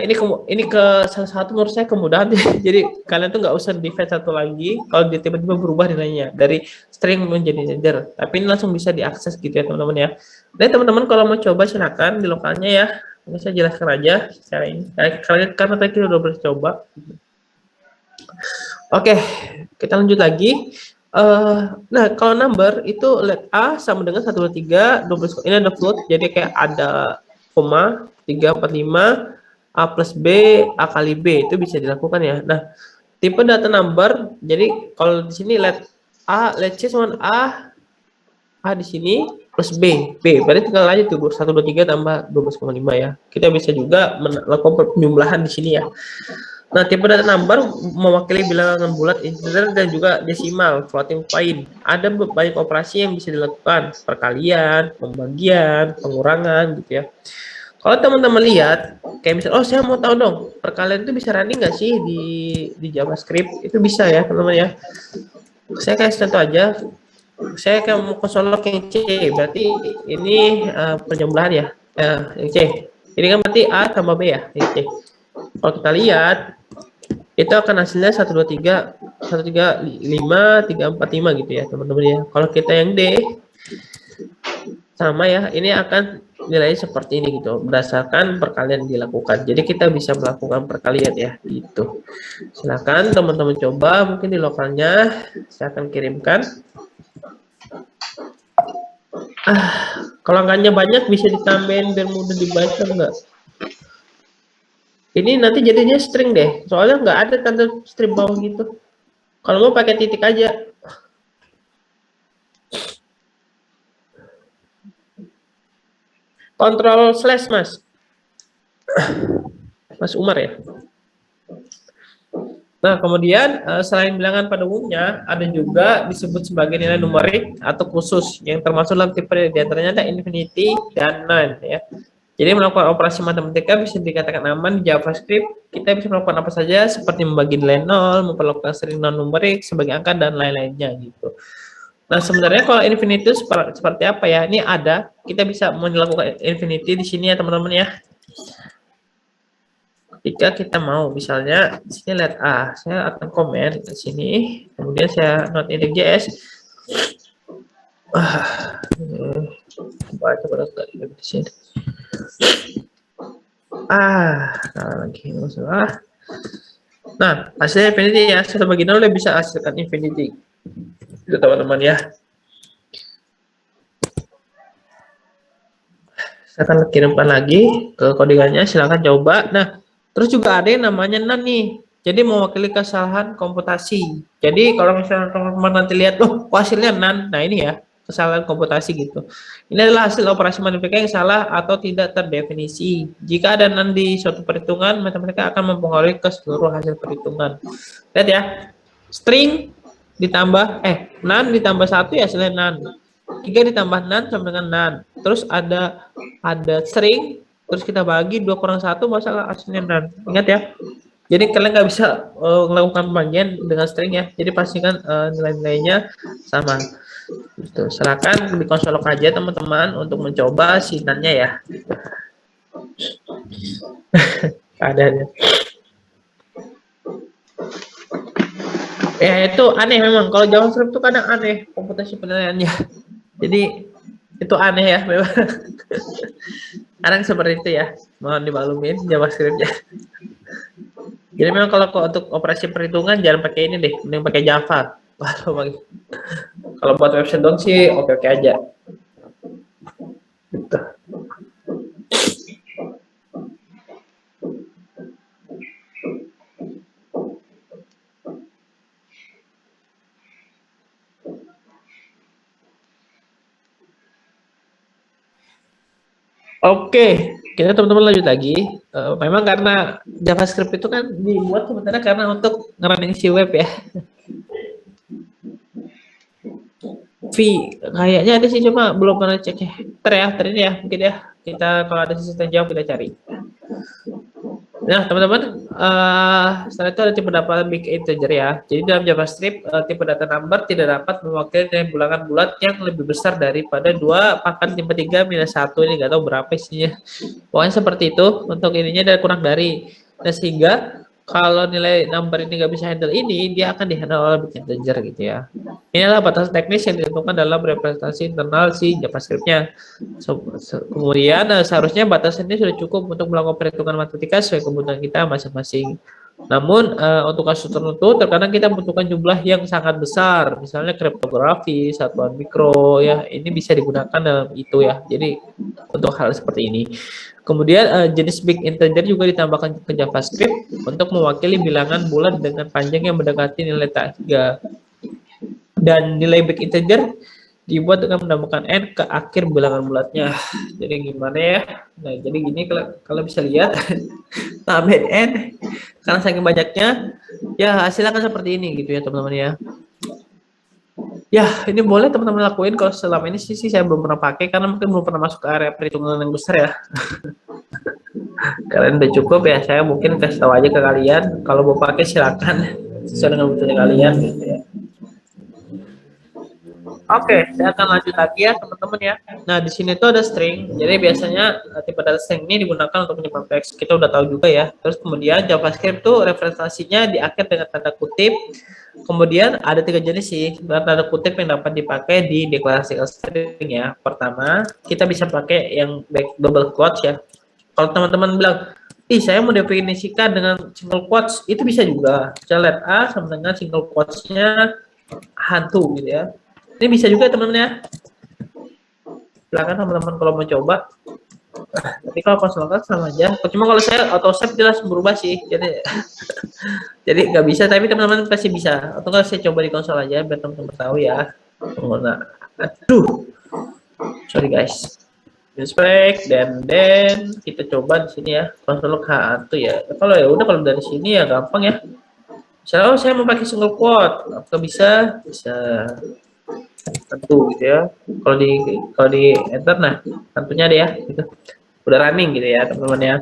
A: ini ke salah satu menurut saya kemudahan. Jadi kalian tuh nggak usah define satu lagi kalau dia tiba-tiba berubah nilainya dari string menjadi integer. Tapi ini langsung bisa diakses gitu ya teman-teman ya. Dan teman-teman kalau mau coba silakan di lokalnya ya. Ini saya jelaskan aja secara ini. Karena tadi kita udah bercoba. Oke, kita lanjut lagi. Nah, kalau number itu let A sama dengan 1, 2, 3, 12. Ini ada float, jadi kayak ada koma 345 A plus B A kali B itu bisa dilakukan ya. Nah, tipe data number, jadi kalau di sini let's say sama A di sini plus B, berarti tinggal aja tuh 123 tambah 12,5 ya. Kita bisa juga melakukan penjumlahan di sini ya. Nah, tipe data number mewakili bilangan bulat, integer, dan juga desimal, floating point. Ada banyak operasi yang bisa dilakukan, perkalian, pembagian, pengurangan gitu ya. Kalau teman-teman lihat, kayak misalnya, oh saya mau tahu dong, perkalian itu bisa running nggak sih di JavaScript? Itu bisa ya teman-teman ya. Saya kasih contoh aja. Saya akan mau konsolok yang C, berarti ini penjumlahan ya, yang C. Ini kan berarti A tambah B ya, yang C. Kalau kita lihat, itu akan hasilnya 123, 135, 345 gitu ya teman-teman ya. Kalau kita yang D, sama ya, ini akan nilainya seperti ini gitu, berdasarkan perkalian dilakukan. Jadi kita bisa melakukan perkalian ya, gitu. Silakan teman-teman coba, mungkin di lokalnya saya akan kirimkan. Kalau angkanya banyak bisa ditambahin biar mudah dibaca enggak? Ini nanti jadinya string deh, soalnya nggak ada tanda strip bawah gitu. Kalau mau pakai titik aja. Kontrol slash mas. Mas Umar ya. Nah, kemudian selain bilangan pada umumnya, ada juga disebut sebagai nilai numerik atau khusus yang termasuk dalam tipe diantaranya ada infinity dan none ya. Jadi melakukan operasi matematika bisa dikatakan aman di JavaScript. Kita bisa melakukan apa saja seperti membagi nilai 0, memperlakukan string non numerik sebagai angka dan lain-lainnya gitu. Nah, sebenarnya kalau infinity itu seperti apa ya? Ini ada, kita bisa melakukan infinity di sini ya teman-teman ya. Ketika kita mau, misalnya di sini lihat A, saya akan komen ke sini, kemudian saya not index.js. Coba di sini. Salah lagi masalah. Nah, hasilnya infinity ya, sudah bagi 0 bisa hasilkan infinity. Itu teman-teman ya. Saya akan kirimkan lagi ke codingannya, silahkan coba. Nah, terus juga ada yang namanya none nih. Jadi mewakili kesalahan komputasi. Jadi kalau misalnya teman-teman nanti lihat, loh, hasilnya none. Nah, ini ya, kesalahan komputasi gitu. Ini adalah hasil operasi matematika yang salah atau tidak terdefinisi. Jika ada none di suatu perhitungan, matematika akan mempengaruhi ke seluruh hasil perhitungan. Lihat ya, string ditambah none ditambah 1 ya hasilnya none. 3 ditambah none sama dengan none. Terus ada string, terus kita bagi 2 kurang 1 masalah hasilnya none. Ingat ya. Jadi kalian nggak bisa melakukan pembagian dengan string ya. Jadi pastikan nilai-nilainya sama. Gitu. Silakan di konsol aja teman-teman untuk mencoba sinannya ya. Keadaannya. Ya itu aneh memang. Kalau JavaScript itu kadang aneh komputasi penilaiannya. Jadi itu aneh ya memang. Kadang seperti itu ya. Mohon dimaklumin JavaScript-nya. Jadi memang kalau untuk operasi perhitungan jangan pakai ini deh, mending pakai Java. Kalau buat website dong sih oke-oke aja. Gitu. Oke, kita teman-teman lanjut lagi. Memang karena JavaScript itu kan dibuat sebenarnya karena untuk ngerunning si web ya. Kayaknya ada sih, cuma belum pernah cek ya. Ntar ini ya, mungkin ya. Kita kalau ada sistem jawab kita cari. Nah, teman-teman, setelah itu ada tipe data big integer ya. Jadi dalam JavaScript, tipe data number tidak dapat mewakili nilai bilangan bulat yang lebih besar daripada 2 pangkat 53 minus 1. Ini nggak tahu berapa isinya. Pokoknya seperti itu untuk ininya dan kurang dari. Nah, sehingga kalau nilai number ini nggak bisa handle ini, dia akan dihandle oleh big integer gitu ya. Inilah batasan teknis yang ditentukan dalam representasi internal si JavaScript-nya. Kemudian seharusnya batasan ini sudah cukup untuk melakukan perhitungan matematika sesuai kebutuhan kita masing-masing. Namun untuk kasus tertentu terkadang kita membutuhkan jumlah yang sangat besar, misalnya kriptografi, satuan mikro ya, ini bisa digunakan dalam itu ya. Jadi untuk hal seperti ini. Kemudian jenis big integer juga ditambahkan ke JavaScript untuk mewakili bilangan bulat dengan panjang yang mendekati nilai tak 3. Dan nilai big integer dibuat dengan menambahkan n ke akhir bilangan bulatnya. Jadi gimana ya? Nah, jadi gini kalau bisa lihat tambahin n karena saking banyaknya ya hasilnya kan seperti ini gitu ya teman-teman ya. Ya, ini boleh teman-teman lakuin. Kalau selama ini sih saya belum pernah pakai karena mungkin belum pernah masuk ke area perhitungan yang besar ya. Kalian udah cukup ya, saya mungkin kasih tahu aja ke kalian. Kalau mau pakai silakan sesuai dengan butuhnya kalian gitu ya. Oke, saya akan lanjut lagi ya teman-teman ya. Nah, di sini tuh ada string. Jadi biasanya tipe data string ini digunakan untuk menyimpan teks. Kita udah tahu juga ya. Terus kemudian JavaScript tuh referensinya di akhir dengan tanda kutip. Kemudian ada 3 jenis sih tanda kutip yang dapat dipakai di deklarasi string ya. Pertama, kita bisa pakai yang double quotes ya. Kalau teman-teman bilang, ih saya mau definisikan dengan single quotes, itu bisa juga. Saya lihat A sama dengan single quotes-nya hantu gitu ya. Ini bisa juga teman-teman ya. Silakan teman-teman kalau mau coba. Tapi kalau konsolkan sama aja. Cuma kalau saya auto save jelas berubah sih. Jadi nggak bisa. Tapi teman-teman pasti bisa. Atau kalau saya coba di konsol aja biar teman-teman tahu ya. Nah, aduh, sorry guys. Inspect dan then kita coba di sini ya. Konsol H1 ya. Kalau ya udah kalau dari sini ya gampang ya. Misalnya saya mau pakai single quote, apa bisa? Bisa. Tentu gitu ya. Kalau di enter nah tentunya ada ya gitu. Udah running gitu ya teman-teman ya.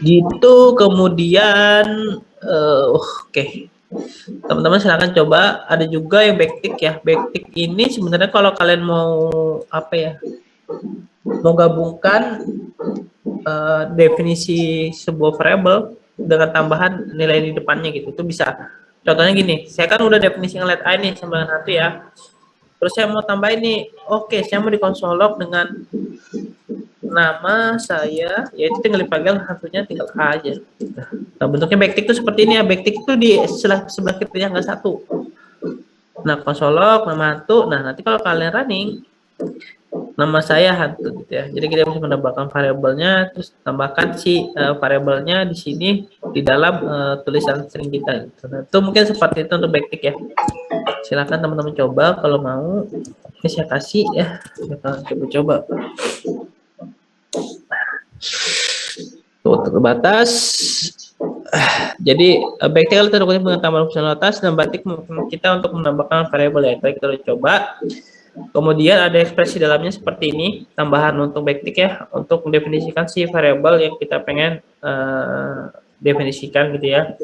A: Gitu kemudian oke. Teman-teman silahkan coba. Ada juga yang backtick ya. Backtick ini sebenarnya kalau kalian mau apa ya? Mau gabungkan definisi sebuah variable dengan tambahan nilai di depannya gitu. Itu bisa. Contohnya gini, saya kan udah definisi let I nih sama dengan satu ya. Terus saya mau tambahin nih, oke, saya mau dikonsolok dengan nama saya, yaitu tinggal dipanggil hantunya tinggal A aja. Nah, bentuknya backtick itu seperti ini ya. Backtick itu di sebelah kirinya nggak satu. Nah, konsolok, nama hantu. Nah, nanti kalau kalian running, nama saya hantu gitu ya. Jadi kita bisa menambahkan variabelnya, terus tambahkan si variabelnya di sini di dalam tulisan string kita. Gitu. Nah, itu mungkin seperti itu untuk backtick ya. Silakan teman-teman coba kalau mau. Ini saya kasih ya. Kita coba-coba. Tuh terbatas. Jadi backtick kalau terkutip dengan tambahan fungsionalitas dan batik kita untuk menambahkan variabel ya. Kita coba. Kemudian ada ekspresi dalamnya seperti ini, tambahan untuk backtick ya, untuk mendefinisikan si variabel yang kita pengen definisikan gitu ya.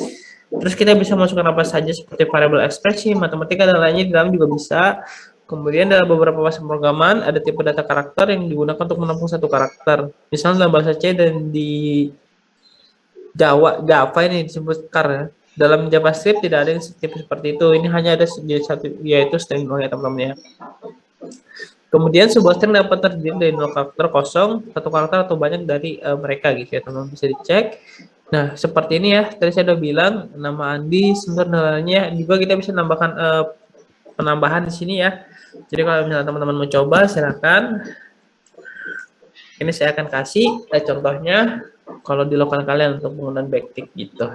A: Terus kita bisa masukkan apa saja seperti variabel ekspresi, matematika dan lainnya di dalam juga bisa. Kemudian dalam beberapa bahasa pemrograman ada tipe data karakter yang digunakan untuk menampung satu karakter. Misalnya dalam bahasa C dan di Java ini disebut char ya. Dalam JavaScript tidak ada yang seperti itu. Ini hanya ada satu yaitu string doang ya teman-teman ya. Kemudian sebuah string dapat terdiri dari 0 karakter kosong, 1 karakter atau banyak dari mereka gitu ya teman-teman, bisa dicek. Nah seperti ini ya, tadi saya udah bilang nama Andi, sumber nilainya juga kita bisa nambahkan penambahan di sini ya. Jadi kalau misalnya teman-teman mau coba silakan. Ini saya akan kasih contohnya kalau di lokal kalian untuk penggunaan backtick gitu.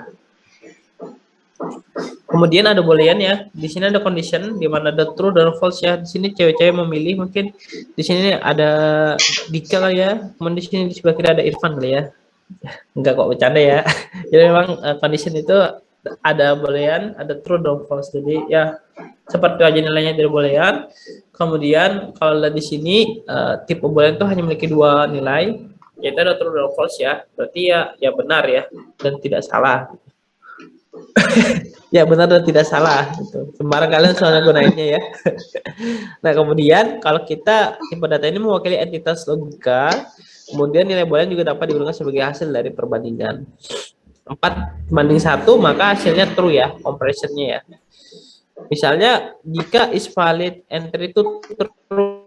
A: Kemudian ada boolean ya. Di sini ada condition di mana ada true dan false ya. Di sini cewek-cewek memilih, mungkin di sini ada Dika kali ya. Kemudian di sini di sebelah kiri ada Irfan kali ya. Enggak kok, bercanda ya. Jadi memang condition itu ada boolean, ada true dan false. Jadi ya seperti aja nilainya dari boolean. Kemudian kalau di sini tipe boolean itu hanya memiliki 2 nilai, yaitu ada true dan false ya. Berarti ya benar ya dan tidak salah. Ya benar dan tidak salah gitu. Sembarang kalian soalnya gunainnya ya. Nah kemudian kalau kita tipe data ini mewakili entitas logika, kemudian nilai boolean juga dapat digunakan sebagai hasil dari perbandingan 4:1, maka hasilnya true ya, comparison-nya ya. Misalnya jika is valid entry itu true,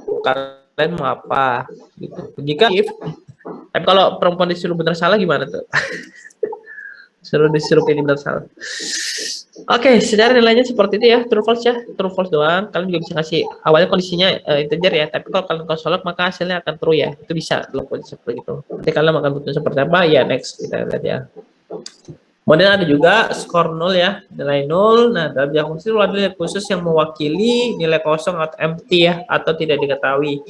A: bukan lain mau apa gitu. Jika if, tapi kalau perempuan disuruh benar salah gimana tuh? disuruh pilih benar salah. Oke, secara nilainya seperti itu ya, true false ya, true false doang. Kalian juga bisa kasih awalnya kondisinya integer ya, tapi kalau kalian konsolog maka hasilnya akan true ya. Itu bisa lo seperti itu. Nanti kalian akan butuh seperti apa ya, next kita lihat ya. Kemudian ada juga skor 0 ya, nilai 0. Nah, dalam Java khusus ada nilai khusus yang mewakili nilai kosong atau empty ya, atau tidak diketahui.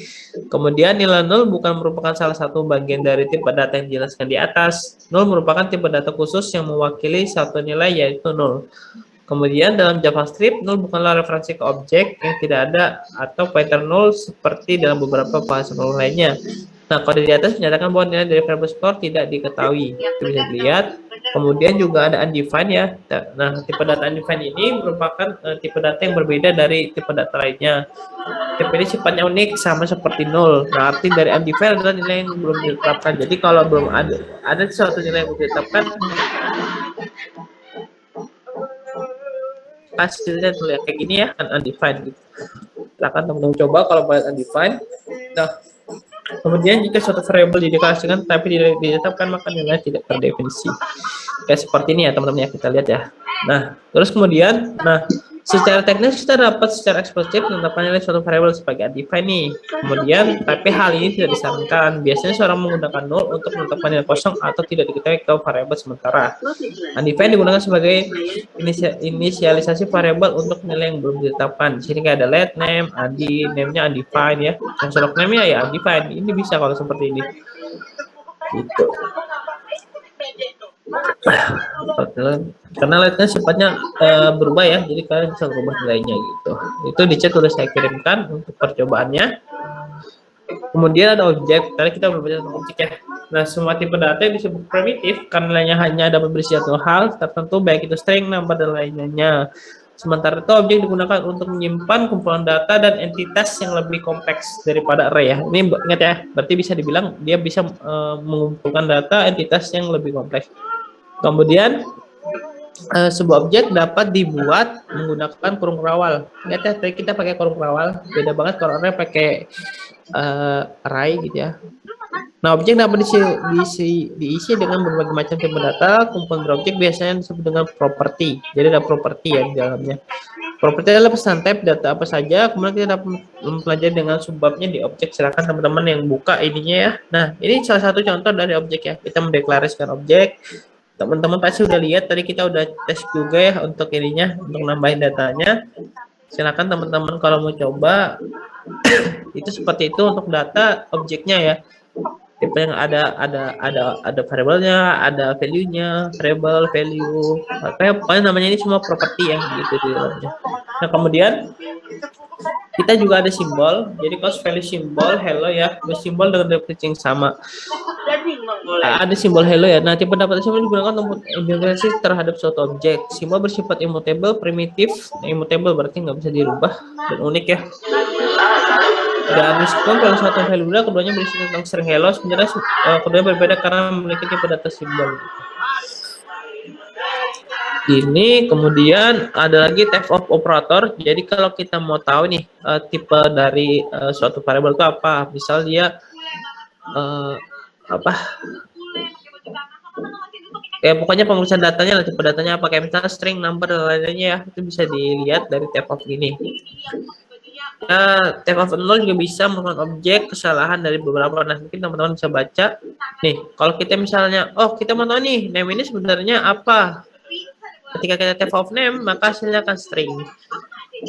A: Kemudian nilai 0 bukan merupakan salah satu bagian dari tipe data yang dijelaskan di atas. 0 merupakan tipe data khusus yang mewakili satu nilai yaitu 0. Kemudian dalam JavaScript, 0 bukanlah referensi ke objek yang tidak ada atau pointer 0 seperti dalam beberapa bahasa program lainnya. Nah, kode di atas menyatakan bahwa nilai dari variable score tidak diketahui. Itu bisa dilihat. Kemudian juga ada undefined ya. Nah, tipe data undefined ini merupakan tipe data yang berbeda dari tipe data lainnya. Tipe ini sifatnya unik sama seperti 0. Nah, arti dari undefined adalah nilai yang belum ditetapkan. Jadi kalau belum ada suatu nilai yang belum ditetapkan, hasilnya tuh ya kayak gini ya, undefined gitu. Silakan teman-teman coba kalau buat undefined. Nah, kemudian jika suatu variabel dideklarasikan tapi tidak ditetapkan maka nilai tidak terdefinisi. Kayak seperti ini ya teman-teman ya, kita lihat ya. Nah, terus kemudian, secara teknis kita dapat secara eksplisit menetapkan nilai suatu variabel sebagai undefined nih. Kemudian, tapi hal ini tidak disarankan. Biasanya seorang menggunakan 0 untuk menetapkan nilai kosong atau tidak diketahui ke variabel sementara. Undefined digunakan sebagai inisialisasi variabel untuk nilai yang belum ditetapkan. Di sini kayak ada let name, adi, name-nya undefined ya. Contoh name-nya ya undefined. Ini bisa kalau seperti ini. Gitu. Karena letnya sifatnya berubah ya, jadi kalian bisa berubah nilainya gitu. Itu di chat udah saya kirimkan untuk percobaannya. Kemudian ada objek, tadi kita berbicara tentang objek ya. Nah, semua tipe data yang disebut primitif karena nilainya hanya dapat berisi satu hal tertentu, baik itu string, number, dan lainnya. Sementara itu objek digunakan untuk menyimpan kumpulan data dan entitas yang lebih kompleks daripada array ya. Ini ingat ya, berarti bisa dibilang dia bisa mengumpulkan data entitas yang lebih kompleks. Kemudian sebuah objek dapat dibuat menggunakan kurung kerawal. Ingat ya, tadi kita pakai kurung kerawal. Beda banget kalau array pakai array gitu ya. Nah, objek dapat diisi dengan berbagai macam tipe data. Kumpulan berobjek biasanya disebut dengan properti. Jadi ada properti ya di dalamnya. Properti adalah pesan type data apa saja. Kemudian kita dapat mempelajari dengan subbabnya di objek. Silakan teman-teman yang buka ininya ya. Nah, ini salah satu contoh dari objek ya. Kita mendeklarasikan objek. Teman-teman pasti udah lihat tadi kita udah tes juga ya untuk ininya, untuk nambahin datanya. Silakan teman-teman kalau mau coba itu seperti itu untuk data objeknya ya. Tipe yang ada variabelnya, ada value-nya, variable, value, pokoknya namanya ini semua properti ya gitu di dalamnya. Nah, kemudian kita juga ada simbol. Jadi kalau value simbol hello ya, simbol dengan definisi yang sama. Ada simbol hello ya. Nah, tipe data simbol digunakan untuk identifikasi terhadap suatu objek. Simbol bersifat immutable, primitif. Nah, immutable berarti nggak bisa dirubah dan unik ya. Dan meskipun kalau suatu value berbeda, keduanya berisi tentang string hello, sebenarnya keduanya berbeda karena memiliki tipe data simbol. Ini kemudian ada lagi type of operator. Jadi kalau kita mau tahu nih tipe dari suatu variabel itu apa, misal dia ya pokoknya pemeriksaan datanya lah, tipe datanya apa, kayak misalnya string, number, dan lainnya ya, itu bisa dilihat dari type of ini. Type of 0 juga bisa merupakan objek kesalahan dari beberapa. Nah, mungkin teman-teman bisa baca nih, kalau kita misalnya kita mau tahu nih name ini sebenarnya apa. Ketika kita type of name, maka hasilnya akan string.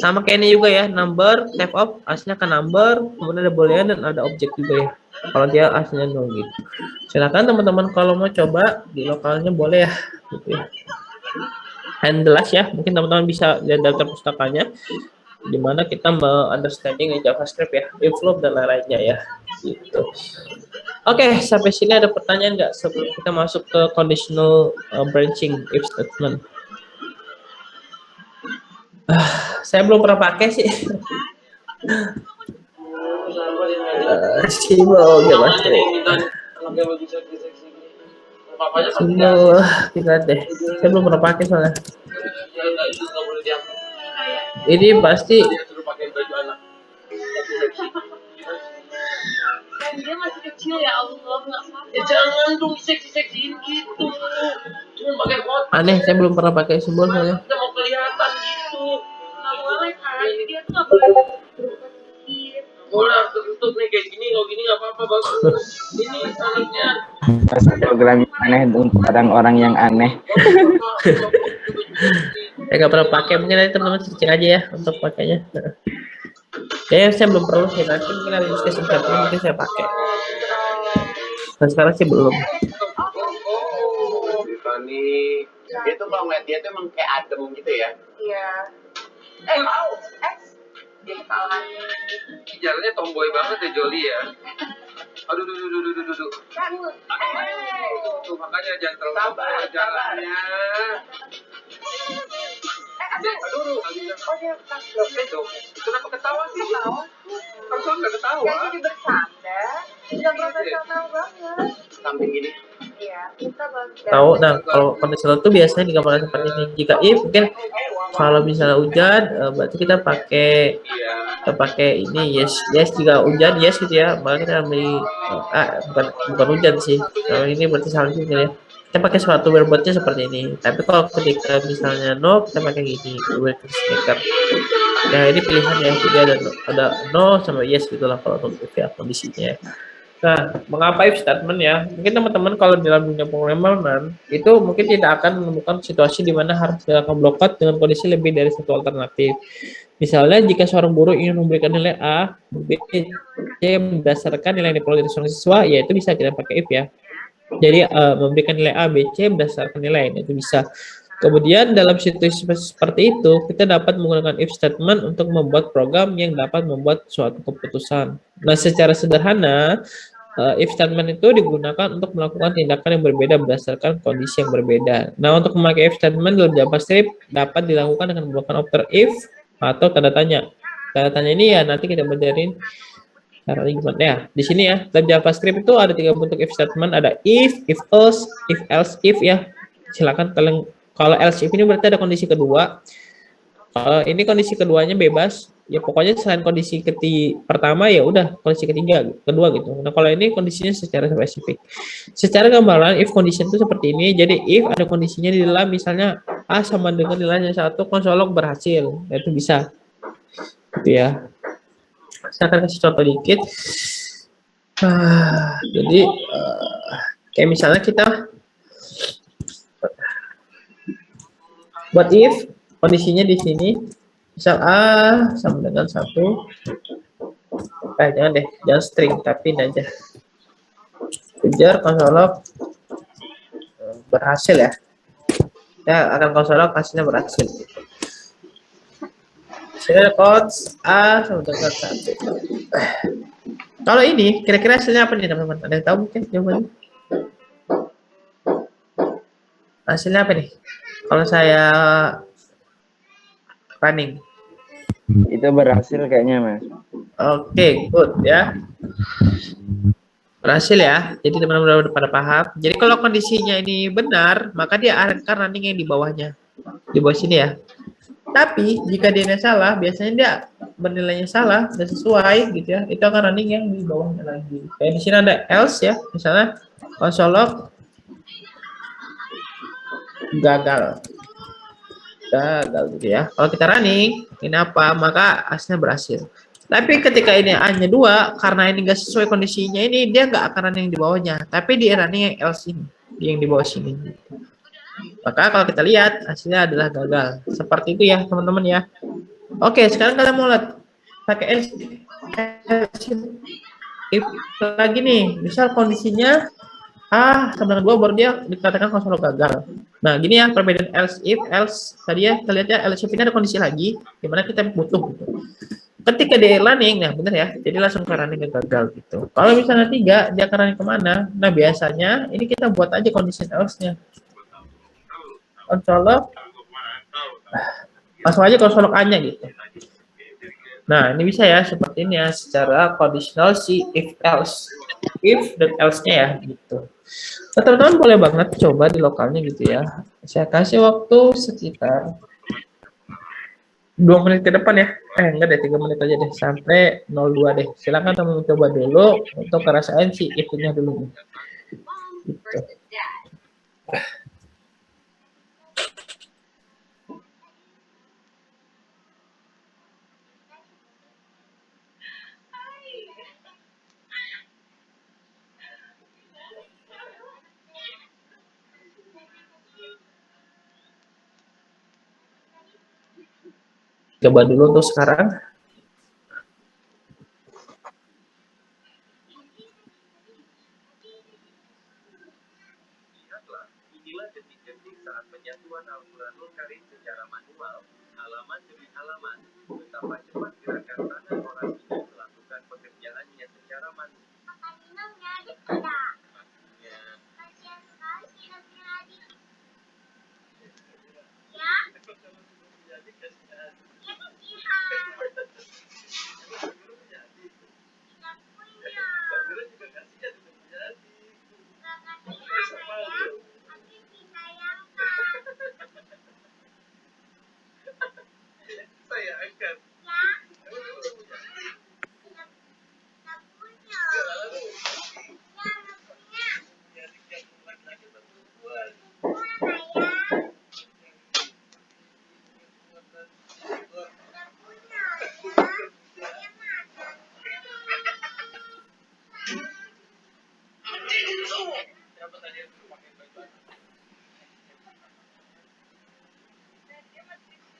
A: Sama kayak ini juga ya, number, type of, hasilnya akan number, kemudian ada boolean dan ada objek juga ya. Kalau dia hasilnya 0 gitu. Silakan teman-teman kalau mau coba di lokalnya boleh ya. Gitu ya. Handles ya, mungkin teman-teman bisa lihat daftar pustakanya, di mana kita understanding JavaScript ya, if loop dan lain-lainnya ya. Gitu. Oke, sampai sini ada pertanyaan nggak sebelum kita masuk ke conditional branching if statement? Saya belum pernah pakai sih. Simbol JavaScript. Simbol kita deh. Saya belum pernah pakai soalnya. Ini pasti
D: kan dia masih kecil ya Allah, nggak apa-apa. Ya jangan dong disek-sekin gitu. Cuma pakai kotak.
A: Aneh, saya belum pernah pakai simbol soalnya.
D: Udah mau kelihatan gitu. Nggak boleh kan? Jadi dia tuh nggak boleh berbuka sedikit. Boleh tutup nih kayak gini, kalau gini nggak apa-apa bagus. Ini anaknya.
B: Program aneh untuk orang-orang yang aneh.
A: Saya nggak pernah pakai, mungkin nanti teman-teman searching aja ya untuk pakainya. Kayaknya saya belum perlu sih, nanti mungkin ada diskusi mungkin saya pakai. Nah, sekarang sih belum.
E: Tiffany, dia tuh kalau ngeliat dia tuh emang kayak adem gitu ya.
D: Iya. Dia kesalahan.
E: Jalannya tomboy banget ya Joli ya. Aduh, tuh makanya jangan terlalu sabar jalannya. Aduh, kenapa ketawa sih? Harusnya nggak ketawa.
D: Jadi bercanda, tidak profesional banget.
E: Samping gini.
D: Iya, kita bagus.
A: Tahu, nah kalau kondisional tuh biasanya digambarkan seperti ini. Jika if mungkin kalau misalnya hujan, berarti kita pakai ini yes jika hujan yes gitu ya, maka kita ambil bukan hujan sih. Kalau ini berarti salah juga ya. Kita pakai suatu verbnya seperti ini. Tapi kalau ketika misalnya no, kita pakai gini, sneaker. Nah ini pilihan ya, jadi ada no sama yes gitulah kalau untuk ya kondisinya. Nah, mengapa if statement ya? Mungkin teman-teman kalau dalam dunia pemrograman itu mungkin tidak akan menemukan situasi di mana harus dilakukan blockout dengan kondisi lebih dari satu alternatif. Misalnya jika seorang guru ingin memberikan nilai A, B, C berdasarkan nilai yang diperoleh dari seorang siswa, ya itu bisa kita pakai if ya. Jadi memberikan nilai A, B, C berdasarkan nilai, itu bisa. Kemudian dalam situasi seperti itu, kita dapat menggunakan if statement untuk membuat program yang dapat membuat suatu keputusan. Nah, secara sederhana, if statement itu digunakan untuk melakukan tindakan yang berbeda berdasarkan kondisi yang berbeda. Nah, untuk memakai if statement dalam JavaScript dapat dilakukan dengan menggunakan operator if atau tanda tanya. Tanda tanya ini ya nanti kita belajarin caranya gimana ya. Di sini ya, dalam JavaScript itu ada 3 bentuk if statement, ada if else, if ya. Silakan kalian, kalau else if ini berarti ada kondisi kedua. Ini kondisi keduanya bebas, ya pokoknya selain kondisi pertama ya udah kondisi kedua gitu. Nah kalau ini kondisinya secara spesifik. Secara gambaran if condition itu seperti ini. Jadi if ada kondisinya di dalam misalnya A sama dengan nilainya 1, konsolog berhasil, nah, itu bisa. Gitu ya. Saya akan kasih contoh dikit. Jadi kayak misalnya kita buat if kondisinya di sini, misal A sama dengan 1, jangan string, tapi ini aja. Kejar konsolog berhasil ya. Ya akan konsolog hasilnya berhasil. Saya codes A sama dengan 1. Kalau ini kira-kira hasilnya apa nih teman-teman? Ada yang tahu mungkin jawabannya? Hasilnya apa nih? Kalau saya running.
B: Itu berhasil kayaknya, Mas.
A: Oke, good ya. Berhasil ya. Jadi teman-teman udah pada paham. Jadi kalau kondisinya ini benar, maka dia akan running yang di bawahnya. Di bawah sini ya. Tapi jika dia salah, biasanya dia bernilainya salah dan sesuai gitu ya. Itu akan running yang di bawahnya lagi. Kayak di sini ada else ya. Misalnya konsolog gagal gitu ya. Kalau kita running ini apa, maka hasilnya berhasil. Tapi ketika ini hanya 2, karena ini enggak sesuai kondisinya, ini dia nggak akan running di bawahnya, tapi dia running yang else ini, yang di bawah sini. Maka kalau kita lihat hasilnya adalah gagal. Seperti itu ya teman-teman ya. Oke, sekarang kalian mau lihat pakai else if lagi nih. Misal kondisinya A sama dengan 2 baru dia dikatakan konsolog gagal. Nah, gini ya perbedaan else if, else tadi ya kita lihat ya, else if ini ada kondisi lagi dimana kita butuh gitu. Ketika dia running, nah bener ya, jadi langsung ke running ke gagal gitu. Kalau misalnya 3, dia akan running kemana? Nah biasanya ini kita buat aja condition else-nya. Konsolog, langsung aja konsolog A-nya gitu. Nah ini bisa ya seperti ini ya, secara conditional si if else, if dan else-nya ya gitu. Nah, teman-teman boleh banget coba di lokalnya gitu ya. Saya kasih waktu sekitar 2 menit ke depan ya. Enggak deh, 3 menit aja deh sampai 02 deh. Silakan teman coba dulu untuk ngerasain si itunya dulu nih. Gitu. Coba dulu untuk sekarang.
E: Lihatlah, inilah detik-detik saat penyatuan Al-Quranul Karim secara manual, halaman demi halaman. Betapa cepat gerakan tangan orang ini melakukan pekerjaannya secara manual.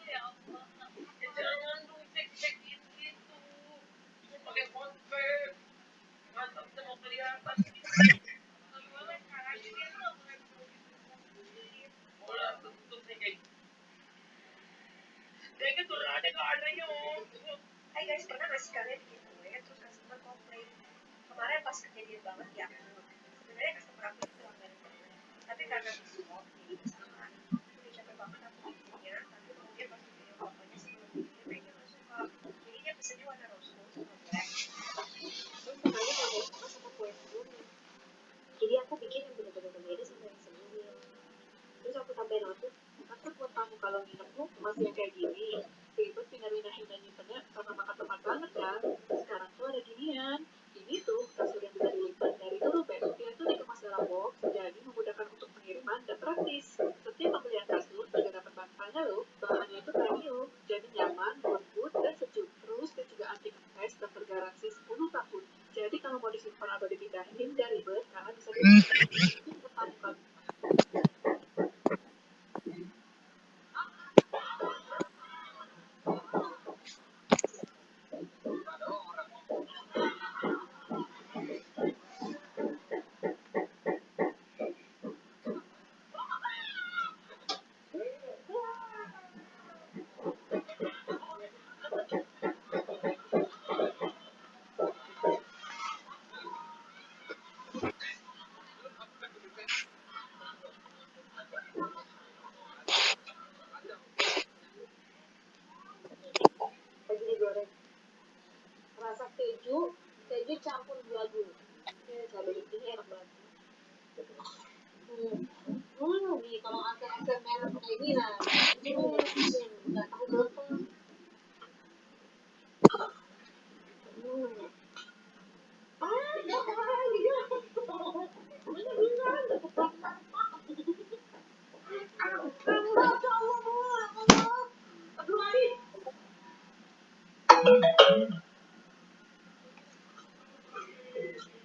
E: Saya akan jangan dong cek-cekin gitu. Pakai konsep. Mantap kita mau kelihatan. Bola tutup nih kayak gitu lah, ada nggak adanya om.
F: Hai guys, pernah nggak sih kalian bikin kue terus customer komplain? Kemarin pas kejadian banget ya, sebenarnya customer aku itu langganan banget, tapi karena besok jadi kesalahan, udah capek banget aku bikinnya, tapi kemudian pas video fotonya sebelum bikinnya mereka nggak suka, jadi dia pesennya warna rose sama black. Terus sebenarnya nggak mau suka sama kue sebelumnya, jadi aku bikin yang benar-benar berbeda sama yang sebelumnya. Terus aku tambahin aku, kan buat kamu kalau nginepmu masih yang kayak gini, ribet pindah-pindahin dan nyimpennya karena makan tempat banget kan. Sekarang tuh ada ginian. Ini tuh kasur yang bisa dilipat dari dulu dia tuh dikemas dalam box, jadi memudahkan untuk pengiriman dan praktis. Setiap pembelian kasur juga dapat bantalnya loh. Bahannya tuh premium, jadi nyaman, lembut, dan sejuk. Terus dia juga anti kempes dan bergaransi 10 tahun. Jadi kalau mau disimpan atau dipindahin, dia ribet karena bisa dipindahin ke tempat. Lagi digoreng. Rasa keju campur gula gula. Cabai ini enak banget. Nih kalau asam merah kayak gini nah. Nggak tahu berapa.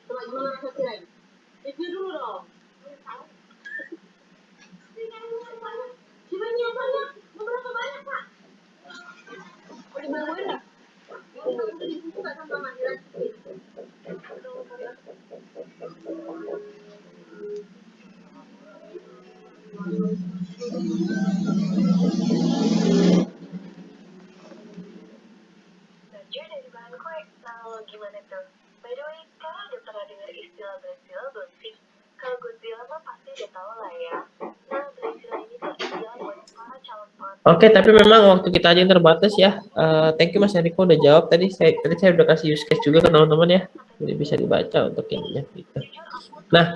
F: Coba gimana rasanya? Review dulu dong. Gimana banyak? Berapa banyak pak? Udah banguin lah. Itu nggak sama manggilan. Belajar dari bahan kue. Lalu gimana tuh? By the way, kalian udah pernah dengar istilah Godzilla belum sih? Kalau Godzilla mah pasti udah tau lah ya. Nah, Godzilla ini tuh istilah buat para calon pengantin.
A: Oke, tapi memang waktu kita aja yang terbatas ya. Thank you Mas Enrico udah jawab tadi. Tadi saya udah kasih use case juga ke teman-teman ya. Jadi bisa dibaca untuk ininya gitu. Nah,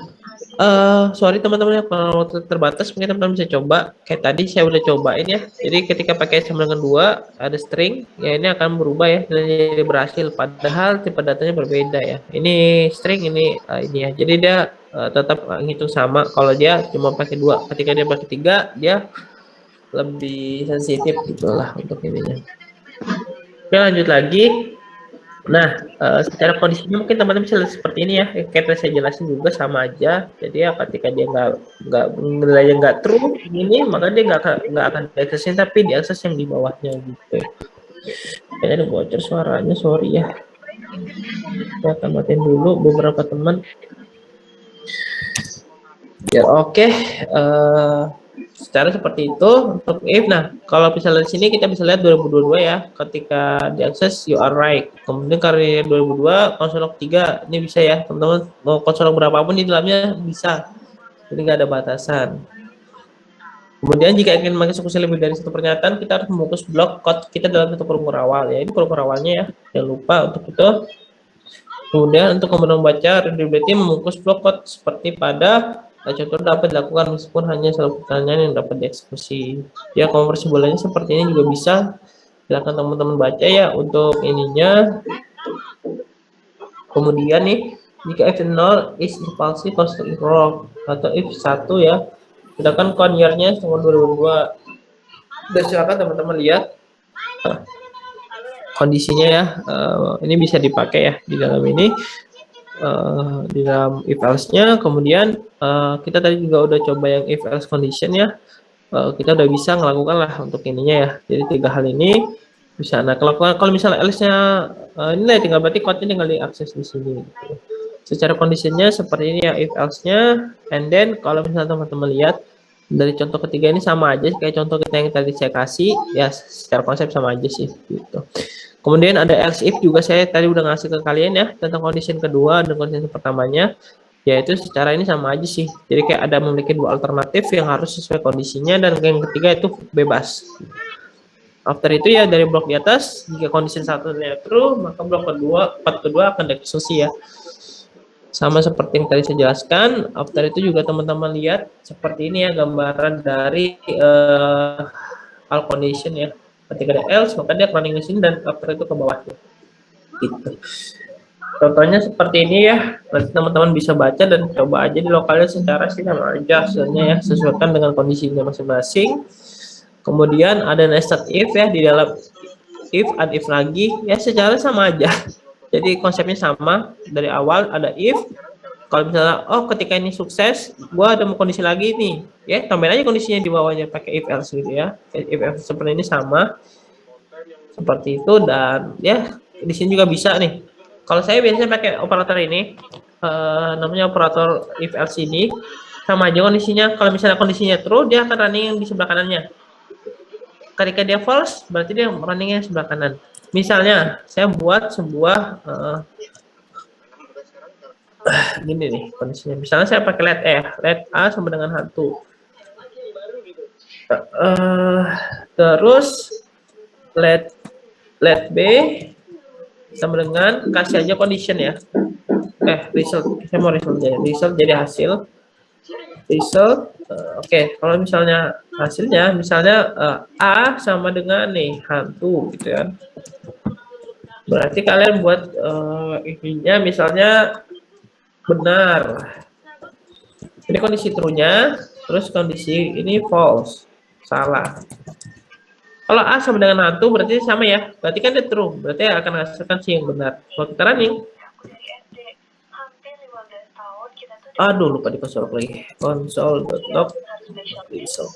A: Sorry teman-teman ya, kalau waktu terbatas mungkin teman-teman bisa coba. Kayak tadi saya udah cobain ya. Jadi ketika pakai sama dengan 2 ada string, ya ini akan berubah ya, dan jadi berhasil. Padahal tipe datanya berbeda ya. Ini string, ini ya. Jadi dia tetap ngitung sama. Kalau dia cuma pakai 2, ketika dia pakai 3, dia lebih sensitif gitulah untuk ininya. Oke, lanjut lagi. Nah, secara kondisinya mungkin teman-teman bisa lihat seperti ini ya. Kayak tadi saya jelasin juga sama aja. Jadi ya ketika dia nggak nilainya nggak true ini, maka dia nggak akan diaksesin, tapi diakses yang di bawahnya gitu. Kayaknya ada bocor suaranya, sorry ya. Saya akan matiin dulu beberapa teman. Ya oke. Secara seperti itu untuk if. Nah, kalau misalnya di sini kita bisa lihat 2022 ya, ketika diakses you are right. Kemudian karena 2002 konsolog 3 ini bisa ya teman-teman, mau konsolog berapapun di dalamnya bisa, jadi nggak ada batasan. Kemudian jika ingin mengeksekusi lebih dari satu pernyataan, kita harus membungkus blok code kita dalam satu kurung awal ya. Ini kurung awalnya ya, jangan lupa untuk itu. Kemudian untuk kemudian membaca readability membungkus blok code seperti pada contoh dapat dilakukan meskipun hanya satu pertanyaan yang dapat dieksekusi. Ya, konversi bolanya seperti ini juga bisa. Silakan teman-teman baca ya untuk ininya. Kemudian nih, jika if 0 is impulsive constant wrong atau if 1 ya, sedangkan count year-nya tahun 2002. Dan silakan teman-teman lihat kondisinya ya. Ini bisa dipakai ya di dalam ini. Di dalam if else-nya. Kemudian kita tadi juga udah coba yang if else condition ya. Kita udah bisa melakukan lah untuk ininya ya. Jadi 3 hal ini bisa. Nah, kalau misalnya else-nya ini tinggal berarti code-nya tinggal diakses di sini gitu. Secara kondisinya seperti ini ya if else-nya. And then kalau misalnya teman-teman lihat dari contoh ketiga ini sama aja kayak contoh kita yang tadi saya kasih ya, secara konsep sama aja sih gitu. Kemudian ada else if juga saya tadi udah ngasih ke kalian ya tentang condition kedua dan condition pertamanya, yaitu secara ini sama aja sih. Jadi kayak ada memiliki 2 alternatif yang harus sesuai kondisinya, dan yang ketiga itu bebas. After itu ya dari blok di atas, jika condition satunya true, maka blok part kedua akan dieksekusi ya. Sama seperti yang tadi saya jelaskan. After itu juga teman-teman lihat seperti ini ya gambaran dari all condition ya. Ketika ada else maka dia running mesin dan after itu ke bawahnya gitu. Contohnya seperti ini ya, nanti teman-teman bisa baca dan coba aja di lokalnya secara sih sama aja hasilnya ya, sesuaikan dengan kondisinya masing-masing. Kemudian ada nested if ya, di dalam if and if lagi ya, secara sama aja. Jadi konsepnya sama dari awal, ada if. Kalau misalnya oh ketika ini sukses, gua ada mau kondisi lagi nih ya, tambahin aja kondisinya di bawahnya pakai if else gitu ya. If else seperti ini sama seperti itu. Dan ya di sini juga bisa nih, kalau saya biasanya pakai operator ini namanya operator if else ini, sama aja kondisinya. Kalau misalnya kondisinya true, dia akan running yang di sebelah kanannya. Ketika dia false, berarti dia running yang sebelah kanan. Misalnya saya buat sebuah gini nih kondisinya, misalnya saya pakai let A sama dengan hantu, terus let B sama dengan kasih aja condition ya, result, saya mau result jadi hasil result. Oke, kalau misalnya hasilnya misalnya A sama dengan nih hantu gitu ya, berarti kalian buat ininya misalnya benar, ini kondisi true-nya, terus kondisi ini false, salah. Kalau A sama dengan hantu berarti sama ya, berarti kan dia true, berarti akan menghasilkan si yang benar. Kalau kita running, aduh lupa dikosolok lagi, console.log result.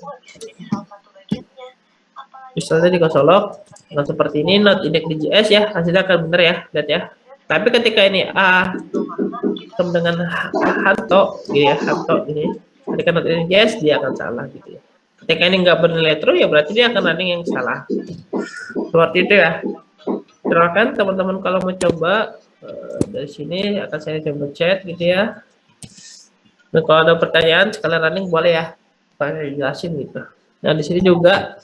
A: Misalnya dikosolok, nah seperti ini not index.js ya, hasilnya akan benar ya, lihat ya. Tapi ketika ini A sama dengan hanto gitu ya, hanto ini, ketika not index.js dia akan salah gitu ya. Ketika ini nggak bernilai true ya berarti dia akan running yang salah. Seperti itu ya. Silakan teman-teman kalau mau coba dari sini akan saya coba chat gitu ya. Dan kalau ada pertanyaan sekalian running boleh ya, saya jelasin gitu. Nah di sini juga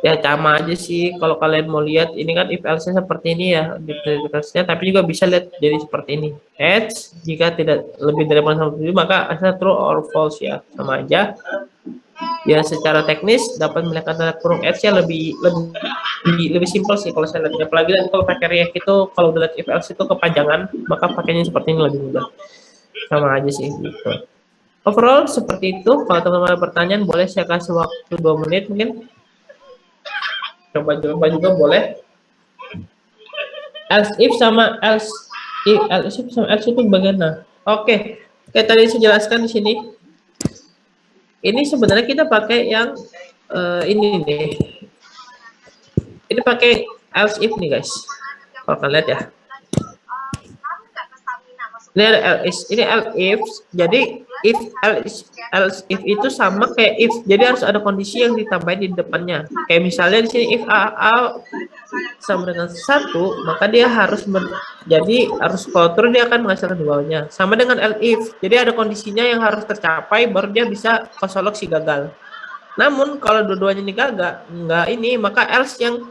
A: Ya sama aja sih kalau kalian mau lihat ini kan if else seperti ini ya detailnya, tapi juga bisa lihat jadi seperti ini. Else jika tidak lebih dari 1 maka asal true or false ya, sama aja. Ya secara teknis dapat melihat tanda kurung else ya lebih simpel sih kalau saya lihat. Apalagi nanti kalau pakai React itu kalau udah lihat if else itu kepanjangan, maka pakainya seperti ini lebih mudah. Sama aja sih gitu. Overall seperti itu. Kalau teman-teman ada pertanyaan boleh saya kasih waktu 2 menit mungkin. Coba juga boleh. Else if sama else if sama else itu bagaimana? Oke, kayak tadi saya jelaskan di sini. Ini sebenarnya kita pakai yang ini nih. Ini pakai else if nih guys. Kalau kalian lihat ya. Ini ada else if. Jadi if else if itu sama kayak if. Jadi harus ada kondisi yang ditambahin di depannya. Kayak misalnya di sini if a sama dengan 1, maka dia harus jadi harus kalau turun dia akan menghasilkan di bawahnya. Sama dengan else if. Jadi ada kondisinya yang harus tercapai baru dia bisa konsolusi gagal. Namun kalau dua-duanya ini gagal, enggak ini, maka else yang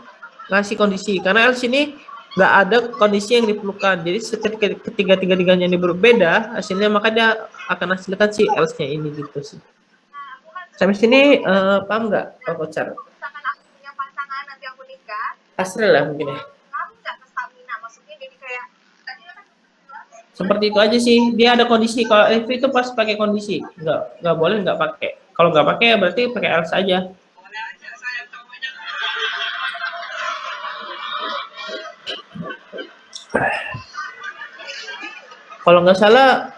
A: ngasih kondisi. Karena else ini nggak ada kondisi yang diperlukan. Jadi ketiga-tiganya ini berbeda hasilnya, maka dia akan hasilkan si else-nya ini gitu sih. Sampai sini paham nggak Pak Kocar? Asri lah mungkin ya. Seperti itu aja sih. Dia ada kondisi. Kalau if itu pas pakai kondisi, nggak boleh nggak pakai. Kalau nggak pakai berarti pakai else aja. Kalau nggak salah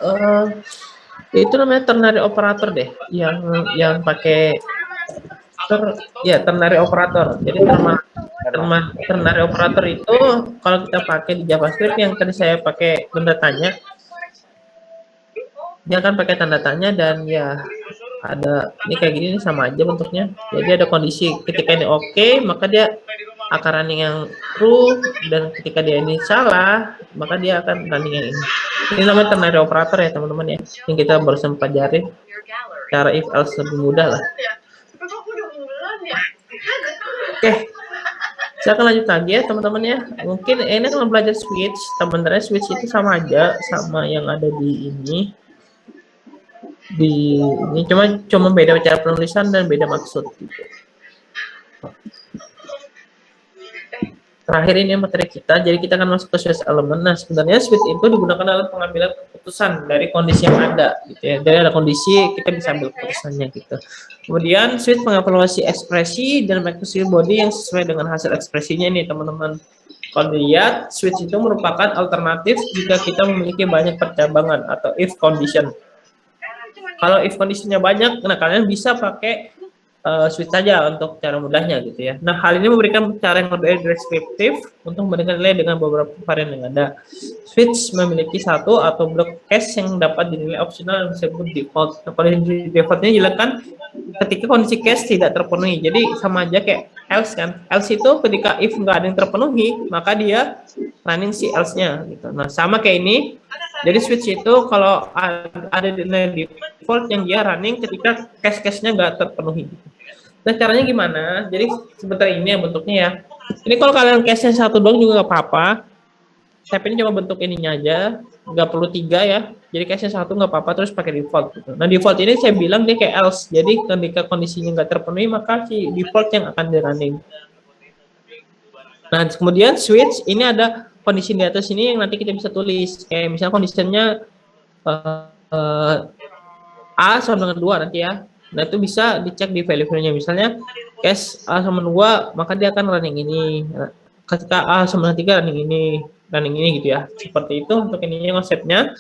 A: itu namanya ternary operator deh, yang pakai ternary operator. Jadi ternary operator itu kalau kita pakai di JavaScript yang tadi saya pakai tanda tanya, dia akan pakai tanda tanya dan ya ada ini kayak gini nih, sama aja bentuknya. Jadi ada kondisi ketika ini oke, maka dia akan running yang true, dan ketika dia ini salah maka dia akan running yang ini. Ini namanya ternary operator ya teman-teman ya, yang kita baru sempat pelajari. Cara if else lebih mudah lah. Oke, saya akan lanjut lagi ya teman-teman ya. Mungkin ini kalau belajar switch, teman-teman switch itu sama aja sama yang ada di ini. Ini cuma beda cara penulisan dan beda maksud gitu. Terakhir ini materi kita, jadi kita akan masuk ke switch element. Nah sebenarnya switch itu digunakan dalam pengambilan keputusan dari kondisi yang ada gitu ya. Jadi ada kondisi kita bisa ambil keputusannya gitu. Kemudian switch mengevaluasi ekspresi dan mengeksekusi body yang sesuai dengan hasil ekspresinya nih teman-teman. Kalau dilihat switch itu merupakan alternatif jika kita memiliki banyak percabangan atau if condition. Kalau if conditionnya banyak, nah kalian bisa pakai switch saja untuk cara mudahnya gitu ya. Nah hal ini memberikan cara yang lebih deskriptif untuk membandingkan nilai dengan beberapa varian yang ada. Switch memiliki satu atau blok case yang dapat dinilai opsional yang disebut default. Nah, kondisi defaultnya jelaskan ketika kondisi case tidak terpenuhi. Jadi sama aja kayak else kan. Else itu ketika if nggak ada yang terpenuhi, maka dia running si else-nya gitu. Nah sama kayak ini. Jadi switch itu kalau ada nilai default yang dia running ketika case-case-nya nggak terpenuhi. Nah caranya gimana? Jadi sebentar ini ya bentuknya ya. Ini kalau kalian case-nya 1 doang juga nggak apa-apa. Tapi ini cuma bentuk ininya aja, nggak perlu 3 ya. Jadi case-nya 1 nggak apa-apa, terus pakai default gitu. Nah default ini saya bilang dia kayak else. Jadi ketika kondisinya nggak terpenuhi maka si default yang akan di running. Nah kemudian switch ini ada kondisi di atas ini yang nanti kita bisa tulis. Kayak misalnya kondisinya A sama dengan 2 nanti ya. Nah itu bisa dicek di value-nya. Misalnya case A sama 2 maka dia akan running ini. Ketika A sama dengan 3 running ini gitu ya. Seperti itu untuk ininya konsepnya.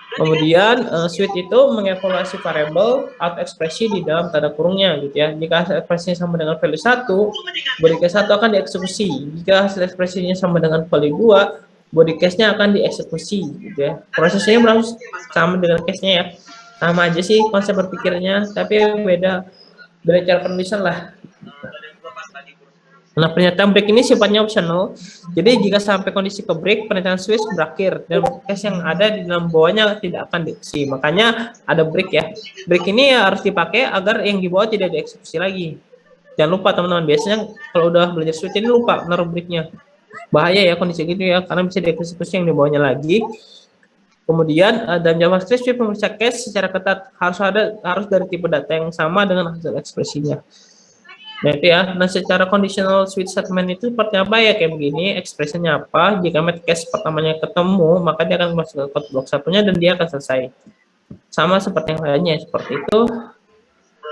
A: Kemudian switch itu mengevaluasi variabel atau ekspresi di dalam tanda kurungnya gitu ya. Jika hasil ekspresinya sama dengan value 1, body case 1 akan dieksekusi. Jika hasil ekspresinya sama dengan value 2, body case-nya akan dieksekusi gitu ya. Prosesnya berlangsung sama dengan case-nya ya. Sama aja sih konsep berpikirnya, tapi beda cara penulisan lah. Nah, pernyataan break ini sifatnya optional. Jadi jika sampai kondisi ke break, pernyataan switch berakhir dan case yang ada di dalam bawahnya tidak akan dieksekusi. Makanya ada break ya. Break ini ya harus dipakai agar yang di bawah tidak dieksekusi lagi. Jangan lupa teman-teman, biasanya kalau udah belajar switch ini lupa naruh breaknya. Bahaya ya kondisi gitu ya, karena bisa dieksekusi yang di bawahnya lagi. Kemudian dalam JavaScript sweep memeriksa cache secara ketat, harus dari tipe data yang sama dengan hasil ekspresinya. Nah itu ya, nah secara conditional switch statement itu seperti apa ya, kayak begini, ekspresinya apa, jika met cache pertamanya ketemu, maka dia akan masuk ke code block satunya dan dia akan selesai. Sama seperti yang lainnya, seperti itu.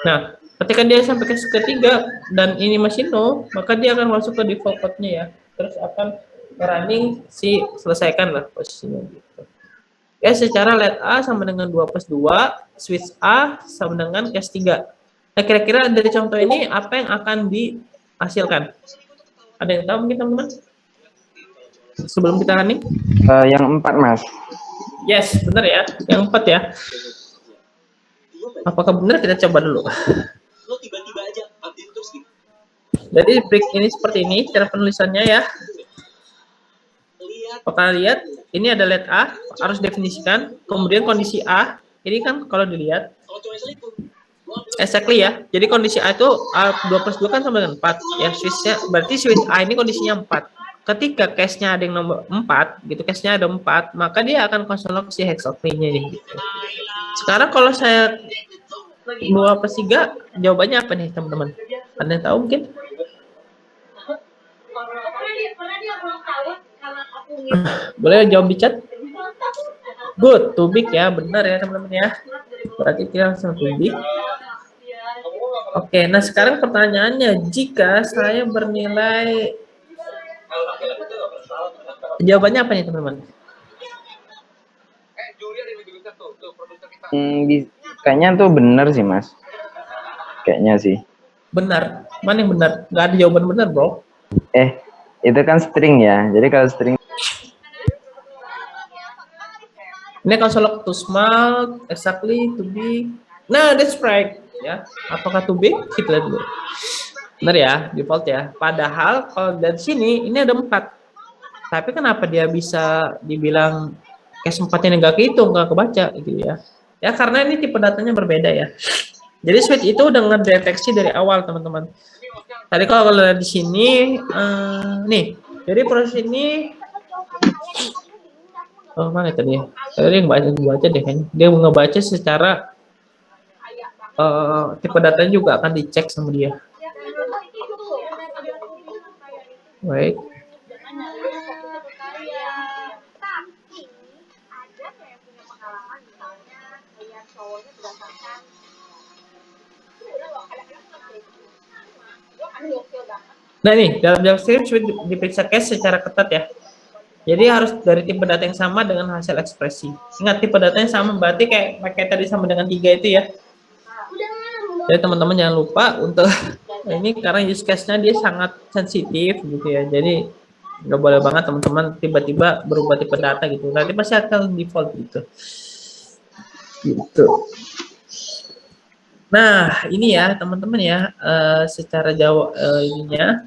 A: Nah, ketika dia sampai ke ketiga dan ini masih no, maka dia akan masuk ke default code-nya ya. Terus akan running si selesaikan lah posisinya gitu. Ya, secara let A sama dengan 2 plus 2, switch A sama dengan case 3. Nah, kira-kira dari contoh ini apa yang akan dihasilkan? Ada yang tahu mungkin teman-teman? Sebelum kita running?
B: Yang 4 Mas.
A: Yes, benar ya. Yang 4 ya. Apakah benar? Kita coba dulu.
D: Lo tiba-tiba aja update terus gitu.
A: Jadi break ini seperti ini cara penulisannya ya. Apakah lihat? Ini ada let A, harus definisikan. Kemudian kondisi A, ini kan kalau dilihat exactly ya. Jadi kondisi A itu 2 plus 2 kan sama dengan 4. Ya, switch-nya berarti switch A ini kondisinya 4. Ketika case-nya ada yang nomor 4, gitu, case-nya ada 4, maka dia akan konsol si hexactly-nya gitu. Sekarang kalau saya 2 plus 3, jawabannya apa nih teman-teman? Ada yang tahu mungkin? Boleh jawab di chat? Good, too big ya, benar ya teman-teman ya. Berarti kita langsung too big. Oke, nah sekarang pertanyaannya, jika saya bernilai, jawabannya apa nih teman-teman?
B: Kayaknya tuh bener sih Mas. Kayaknya sih.
A: Benar. Mana yang benar? Nggak ada jawaban benar, bro.
B: Itu kan string ya. Jadi kalau string
A: ini kalau to small, exactly, to big. Nah, that's right. Ya, apakah to big? Kita lihat dulu. Benar ya, default ya. Padahal kalau dari sini ini ada 4. Tapi kenapa dia bisa dibilang case 4-nya nggak kehitung, nggak kebaca gitu ya? Ya karena ini tipe datanya berbeda ya. Jadi switch itu udah ngedeteksi dari awal teman-teman. Tadi kalau lihat di sini, nih, jadi proses ini, oh mana tadi ya? Tadi dia ngebaca deh kayaknya. Dia ngebaca secara tipe datanya juga akan dicek sama dia. Baik. Nah nih, dalam JavaScript diperiksa case secara ketat ya. Jadi harus dari tipe data yang sama dengan hasil ekspresi. Ingat tipe datanya sama, berarti kayak tadi sama dengan 3 itu ya. Jadi teman-teman jangan lupa untuk ini karena use case-nya dia sangat sensitif gitu ya. Jadi nggak boleh banget teman-teman tiba-tiba berubah tipe data gitu. Nanti pasti akan default gitu. Gitu. Nah, ini ya teman-teman ya, secara ininya,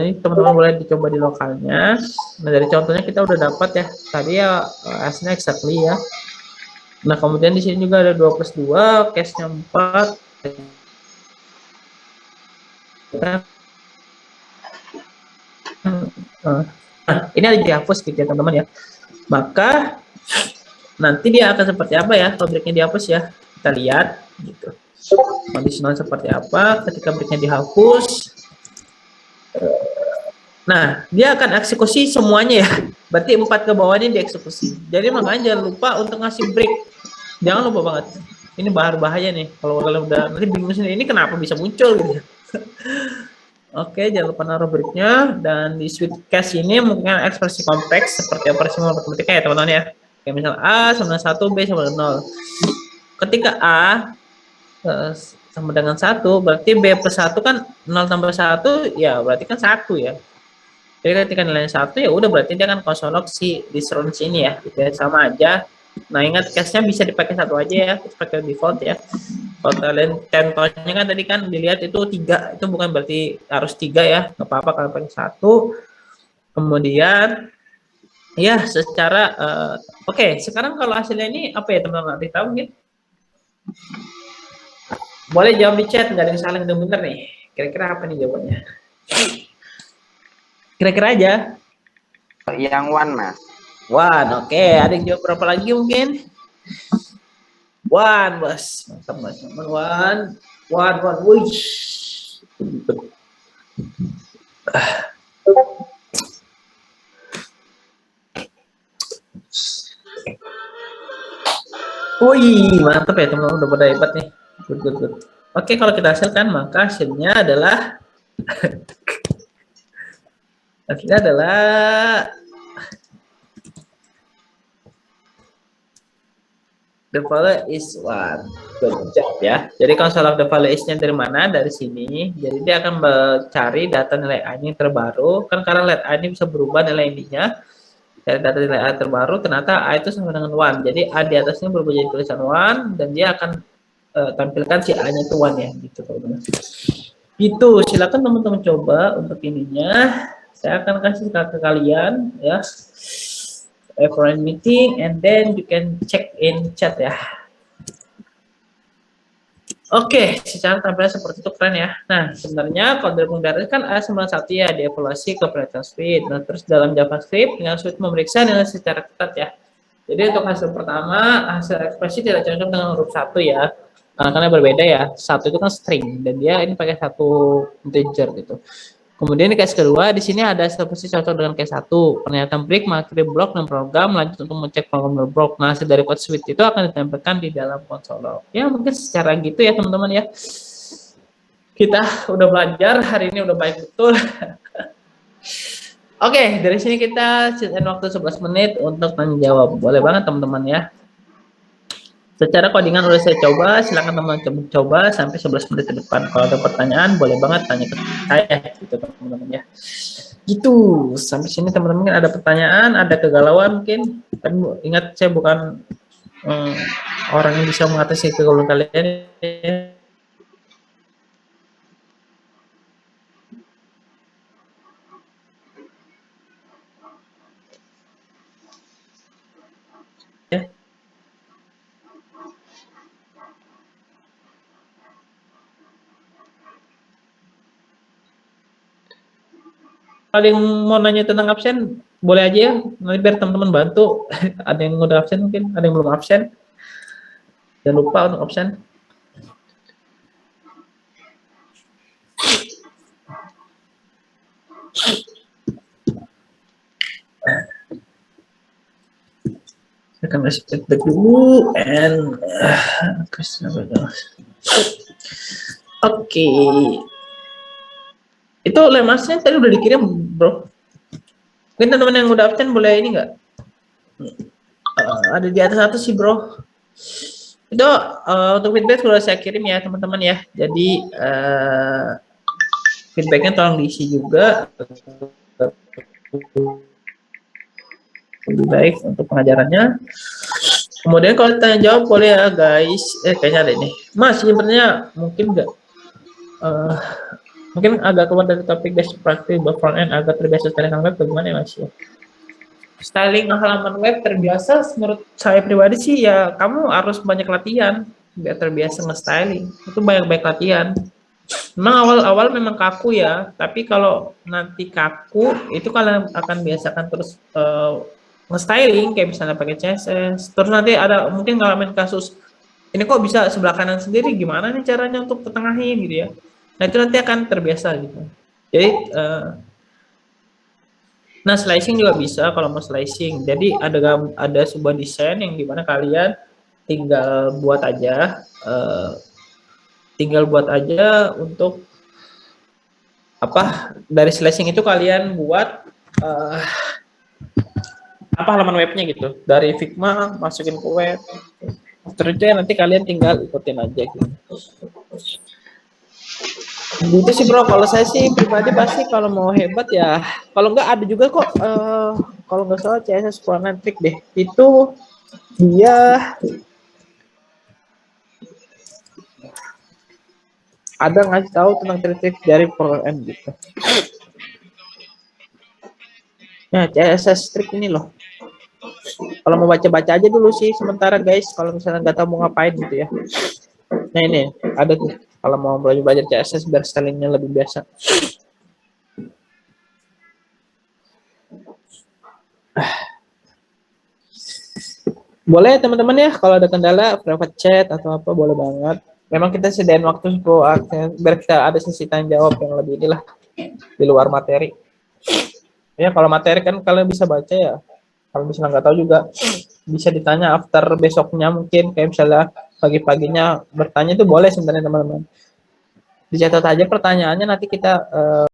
A: ini teman-teman boleh dicoba di lokalnya. Nah, dari contohnya kita udah dapat ya, tadi ya asnya exactly ya. Nah, kemudian di sini juga ada 2 plus 2, case-nya 4. Nah, ini ada dihapus gitu ya teman-teman ya. Maka, nanti dia akan seperti apa ya, kalau breaknya dihapus ya. Kita lihat gitu. Kondisional seperti apa ketika breaknya dihapus. Nah, dia akan eksekusi semuanya ya. Berarti 4 ke bawahnya dieksekusi. Jadi makanya jangan lupa untuk ngasih break. Jangan lupa banget. Ini bahaya nih. Kalau kalian udah nanti bingung sendiri ini kenapa bisa muncul gitu. Oke, jangan lupa naruh breaknya. Dan di switch case ini mungkin ekspresi kompleks seperti operasi matematika ya teman-teman ya. Kayak misal A sama dengan 1, B sama dengan 0. Ketika A sama dengan 1, berarti B plus 1 kan 0 tambah 1, ya berarti kan 1 ya. Jadi ketika nilainya 1, ya udah berarti dia akan kosong si distance ini ya, gitu ya, sama aja. Nah ingat case-nya bisa dipakai 1 aja ya, pakai default ya. Kalau kalian contohnya kan tadi kan dilihat itu 3, itu bukan berarti harus 3 ya, nggak apa-apa kalau pakai 1. Kemudian ya secara oke, sekarang kalau hasilnya ini apa ya teman-teman, nanti tahu mungkin? Boleh jawab di chat, nggak ada yang salah dan benar nih. Kira-kira apa nih jawabannya? Kira-kira aja.
B: Yang one, Mas.
A: One, oke. Ada yang jawab berapa lagi mungkin? One, bos. Mantap, Mas. One. Wih. Wih, mantap ya teman-teman, udah pada hebat nih. Good. Oke, kalau kita hasilkan maka hasilnya adalah the value is one. Good job ya. Jadi console of the value is-nya dari mana? Dari sini. Jadi dia akan mencari data nilai A-nya yang terbaru. Kan karena nilai A ini bisa berubah nilai ininya. Dari data nilai A terbaru, ternyata A itu sama dengan one. Jadi A di atasnya berubah jadi tulisan one, dan dia akan tampilkan si A-nya itu one ya. Gitu teman-teman. Itu silakan teman-teman coba untuk ininya. Saya akan kasih ke kalian ya. For meeting, and then you can check in chat ya. Oke, secara tampilan seperti itu keren ya. Nah, sebenarnya kalau dari pengendara kan A91 ya, dievaluasi ke perhatian suite. Nah, terus dalam JavaScript, dengan suite memeriksa nilai secara ketat ya. Jadi untuk hasil pertama, hasil ekspresi tidak cocok dengan huruf 1 ya. Karena berbeda ya. 1 itu kan string, dan dia ini pakai 1 integer gitu. Kemudian di case kedua, di sini ada seperti cocok dengan case 1. Pernyataan break, mengakhiri blok, dan program lanjut untuk mengecek program blok. Nah, hasil dari code suite itu akan ditempelkan di dalam konsol log. Ya, mungkin secara gitu ya, teman-teman ya. Kita udah belajar, hari ini udah baik betul. Oke, dari sini kita sisihkan waktu 11 menit untuk tanya jawab. Boleh banget, teman-teman ya. Secara codingan udah saya coba, silakan teman-teman coba sampai 11 menit ke depan. Kalau ada pertanyaan, boleh banget tanya ke saya, gitu teman-teman ya. Gitu, sampai sini teman-teman ada pertanyaan, ada kegalauan mungkin. Kan ingat saya bukan orang yang bisa mengatasi kegalauan kalian. Kalau yang mau nanya tentang absen, boleh aja ya, nanti biar teman-teman bantu. Ada yang udah absen mungkin, ada yang belum absen. Jangan lupa untuk absen. Saya akan kasih feedback dulu, and oke. Itu lemasnya tadi udah dikirim, bro. Mungkin teman-teman yang udah absen boleh ini nggak? Ada di atas satu sih, bro. Itu untuk feedback sudah saya kirim ya, teman-teman ya. Jadi feedbacknya tolong diisi juga. Lebih baik untuk pengajarannya. Kemudian kalau tanya jawab boleh ya, guys. Kayaknya ada ini. Mas, sebenarnya mungkin nggak. Mungkin agak keluar dari topik best practice buat front end, agak terbiasa styling web, bagaimana ya Mas? Styling halaman web terbiasa, menurut saya pribadi sih ya kamu harus banyak latihan biar terbiasa nge-styling. Itu banyak-banyak latihan. Memang awal-awal memang kaku ya, tapi kalau nanti kaku itu kalian akan biasakan terus nge-styling kayak misalnya pakai CSS. Terus nanti ada mungkin ngalamin kasus ini kok bisa sebelah kanan sendiri, gimana nih caranya untuk ketengahin gitu ya. Nah itu nanti akan terbiasa gitu. Jadi, nah slicing juga bisa kalau mau slicing. Jadi ada sebuah desain yang dimana kalian tinggal buat aja, untuk apa dari slicing itu kalian buat apa halaman webnya gitu. Dari Figma masukin ke web. Terus nanti kalian tinggal ikutin aja gitu. Gitu sih bro, kalau saya sih pribadi pasti kalau mau hebat ya, kalau nggak ada juga kok, kalau nggak salah CSS front end trick deh, itu dia ada ngasih tahu tentang trik-trik dari front end gitu. Nah CSS trick ini loh, kalau mau baca-baca aja dulu sih sementara guys, kalau misalnya nggak tahu mau ngapain gitu ya. Nah ini ada tuh. kalau mau belajar CSS biar stylingnya lebih biasa. Boleh teman-teman ya, kalau ada kendala private chat atau apa boleh banget. Memang kita sediain waktu 10 biar kita ada sesi tanya jawab yang lebih inilah di luar materi. Ya kalau materi kan kalian bisa baca ya. Kalau misalnya nggak tahu juga bisa ditanya after besoknya, mungkin kayak misalnya pagi-paginya bertanya itu boleh sebenarnya teman-teman. Dicatat aja pertanyaannya, nanti kita